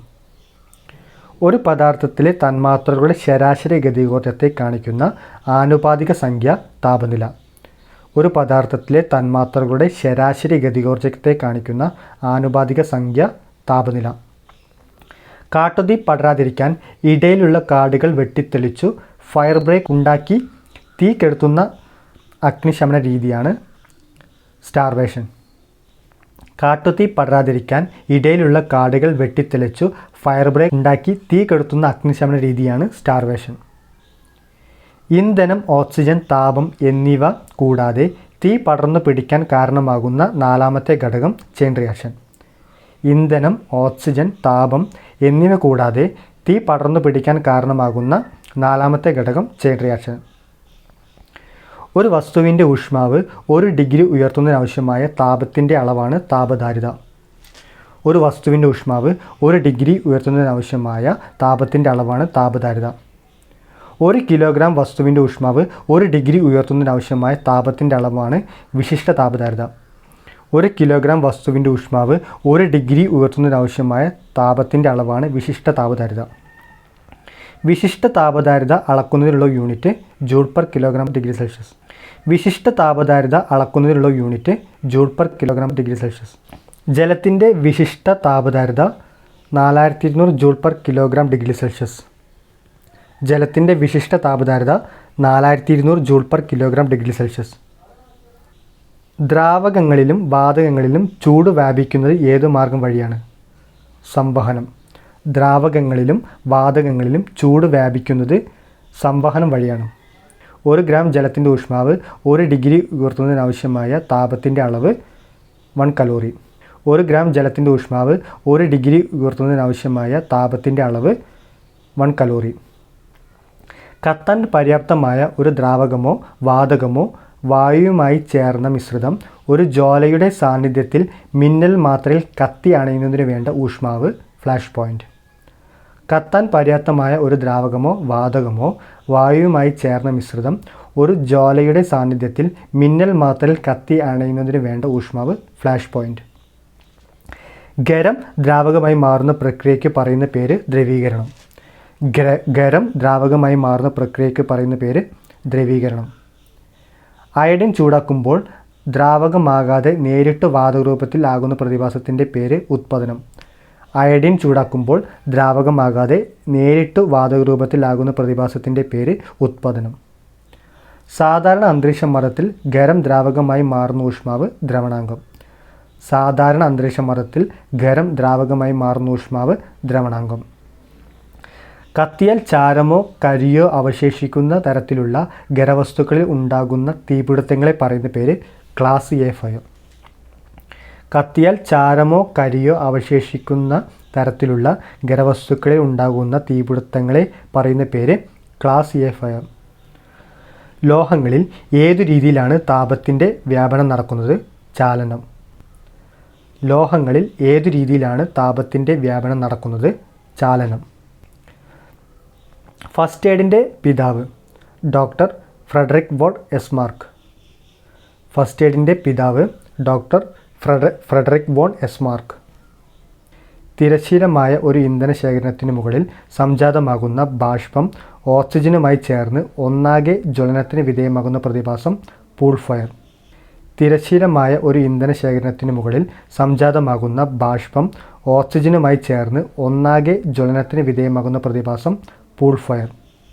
[SPEAKER 1] ഒരു പദാർത്ഥത്തിലെ തന്മാത്രകളുടെ ശരാശരി ഗതികോർജ്ജത്തെ കാണിക്കുന്ന ആനുപാതിക സംഖ്യ താപനില. ഒരു പദാർത്ഥത്തിലെ തന്മാത്രകളുടെ ശരാശരി ഗതികോർജ്ജത്തെ കാണിക്കുന്ന ആനുപാതിക സംഖ്യ താപനില. കാട്ടുതീ പടരാതിരിക്കാൻ ഇടയിലുള്ള കാടുകൾ വെട്ടിത്തെളിച്ചു ഫയർ ബ്രേക്ക് ഉണ്ടാക്കി തീ കെടുത്തുന്ന അഗ്നിശമന രീതിയാണ് സ്റ്റാർവേഷൻ. കാട്ടുതീ പടരാതിരിക്കാൻ ഇടയിലുള്ള കാടുകൾ വെട്ടിത്തെളിച്ചു ഫയർ ബ്രേക്ക് ഉണ്ടാക്കി തീ കെടുത്തുന്ന അഗ്നിശമന രീതിയാണ് സ്റ്റാർവേഷൻ. ഇന്ധനം, ഓക്സിജൻ, താപം എന്നിവ കൂടാതെ തീ പടർന്നു പിടിക്കാൻ കാരണമാകുന്ന നാലാമത്തെ ഘടകം ചെയിൻ റിയാക്ഷൻ. ഇന്ധനം, ഓക്സിജൻ, താപം എന്നിവ കൂടാതെ തീ പടർന്നു പിടിക്കാൻ കാരണമാകുന്ന നാലാമത്തെ ഘടകം ചെയിൻ റിയാക്ഷൻ. ഒരു വസ്തുവിൻ്റെ ഊഷ്മാവ് 1 ഡിഗ്രി ഉയർത്തുന്നതിനാവശ്യമായ താപത്തിൻ്റെ അളവാണ് താപധാരിത. ഒരു വസ്തുവിൻ്റെ ഊഷ്മാവ് 1 ഡിഗ്രി ഉയർത്തുന്നതിനാവശ്യമായ താപത്തിൻ്റെ അളവാണ് താപധാരിത. 1 കിലോഗ്രാം വസ്തുവിൻ്റെ ഊഷ്മാവ് 1 ഡിഗ്രി ഉയർത്തുന്നതിനാവശ്യമായ താപത്തിൻ്റെ അളവാണ് വിശിഷ്ട താപധാരിത. 1 കിലോഗ്രാം വസ്തുവിൻ്റെ ഊഷ്മാവ് 1 ഡിഗ്രി ഉയർത്തുന്നതിനാവശ്യമായ താപത്തിൻ്റെ അളവാണ് വിശിഷ്ട താപധാരിത. വിശിഷ്ട താപധാരിത അളക്കുന്നതിനുള്ള unit joule per kilogram degree Celsius. വിശിഷ്ട താപധാരിത അളക്കുന്നതിനുള്ള unit joule per kilogram degree Celsius. ജലത്തിൻ്റെ വിശിഷ്ട താപധാരത 4200 joule per kilogram degree Celsius. ജലത്തിൻ്റെ വിശിഷ്ട താപധാരത 4200 joule per kilogram degree Celsius. ദ്രാവകങ്ങളിലും വാതകങ്ങളിലും ചൂട് വ്യാപിക്കുന്നത് ഏതു മാർഗം വഴിയാണ്? സംവഹനം. ദ്രാവകങ്ങളിലും വാതകങ്ങളിലും ചൂട് വ്യാപിക്കുന്നത് സംവഹനം വഴിയാണ്. 1 ഗ്രാം ജലത്തിൻ്റെ ഊഷ്മാവ് 1 ഡിഗ്രി ഉയർത്തുന്നതിനാവശ്യമായ താപത്തിൻ്റെ അളവ് 1 കലോറി. 1 ഗ്രാം ജലത്തിൻ്റെ ഊഷ്മാവ് 1 ഡിഗ്രി ഉയർത്തുന്നതിനാവശ്യമായ താപത്തിൻ്റെ അളവ് 1 കലോറി. കത്താൻ പര്യാപ്തമായ ഒരു ദ്രാവകമോ വാതകമോ വായുവുമായി ചേർന്ന മിശ്രിതം ഒരു ജ്വാലയുടെ സാന്നിധ്യത്തിൽ മിന്നൽ മാത്രയിൽ കത്തി അണയുന്നതിന് വേണ്ട ഊഷ്മാവ് ഫ്ലാഷ് പോയിൻ്റ്. കത്താൻ പര്യാപ്തമായ ഒരു ദ്രാവകമോ വാതകമോ വായുവുമായി ചേർന്ന മിശ്രിതം ഒരു ജ്വാലയുടെ സാന്നിധ്യത്തിൽ മിന്നൽ മാത്രയിൽ കത്തി അണയുന്നതിന് വേണ്ട ഊഷ്മാവ് ഫ്ലാഷ് പോയിൻ്റ്. ഖരം ദ്രാവകമായി മാറുന്ന പ്രക്രിയയ്ക്ക് പറയുന്ന പേര് ദ്രവീകരണം. ഖരം ദ്രാവകമായി മാറുന്ന പ്രക്രിയയ്ക്ക് പറയുന്ന പേര് ദ്രവീകരണം. അയഡിൻ ചൂടാക്കുമ്പോൾ ദ്രാവകമാകാതെ നേരിട്ട് വാതകരൂപത്തിൽ ആകുന്ന പ്രതിഭാസത്തിൻ്റെ പേര് ഉത്പതനം. അയഡിൻ ചൂടാക്കുമ്പോൾ ദ്രാവകമാകാതെ നേരിട്ട് വാതകരൂപത്തിലാകുന്ന പ്രതിഭാസത്തിൻ്റെ പേര് ഉത്പതനം. സാധാരണ അന്തരീക്ഷ മർദ്ദത്തിൽ ഖരം ദ്രാവകമായി മാറുന്ന ഊഷ്മാവ് ദ്രവണാങ്കം. സാധാരണ അന്തരീക്ഷ മർദ്ദത്തിൽ ഖരം ദ്രാവകമായി മാറുന്ന ഊഷ്മാവ് ദ്രവണാങ്കം. കത്തിയാൽ ചാരമോ കരിയോ അവശേഷിക്കുന്ന തരത്തിലുള്ള ഖരവസ്തുക്കളിൽ ഉണ്ടാകുന്ന തീപിടുത്തങ്ങളെ പറയുന്ന പേര് ക്ലാസ് എ ഫയർ. കത്തിയാൽ ചാരമോ കരിയോ അവശേഷിക്കുന്ന തരത്തിലുള്ള ഖരവസ്തുക്കളിൽ ഉണ്ടാകുന്ന തീപിടുത്തങ്ങളെ പറയുന്ന പേര് ക്ലാസ് എ ഫയർ. ലോഹങ്ങളിൽ ഏതു രീതിയിലാണ് താപത്തിൻ്റെ വ്യാപനം നടക്കുന്നത്? ചാലനം. ലോഹങ്ങളിൽ ഏതു രീതിയിലാണ് താപത്തിൻ്റെ വ്യാപനം നടക്കുന്നത്? ചാലനം. ഫസ്റ്റ് എയ്ഡിൻ്റെ പിതാവ് ഡോക്ടർ ഫ്രെഡറിക് വോൺ എസ്മാർക്ക്. ഫസ്റ്റ് എയ്ഡിൻ്റെ പിതാവ് ഡോക്ടർ ഫ്രെഡറിക് വോൺ എസ്മാർക്ക്. തിരശ്ചീനമായ ഒരു ഇന്ധന ശേഖരണത്തിന് മുകളിൽ സംജാതമാകുന്ന ബാഷ്പം ഓക്സിജനുമായി ചേർന്ന് ഒന്നാകെ ജ്വലനത്തിന് വിധേയമാകുന്ന പ്രതിഭാസം പൂൾ ഫയർ. തിരശ്ചീനമായ ഒരു ഇന്ധന ശേഖരണത്തിന് മുകളിൽ സംജാതമാകുന്ന ബാഷ്പം ഓക്സിജനുമായി ചേർന്ന് ഒന്നാകെ ജ്വലനത്തിന് വിധേയമാകുന്ന പ്രതിഭാസം പൂൾ ഫയർ.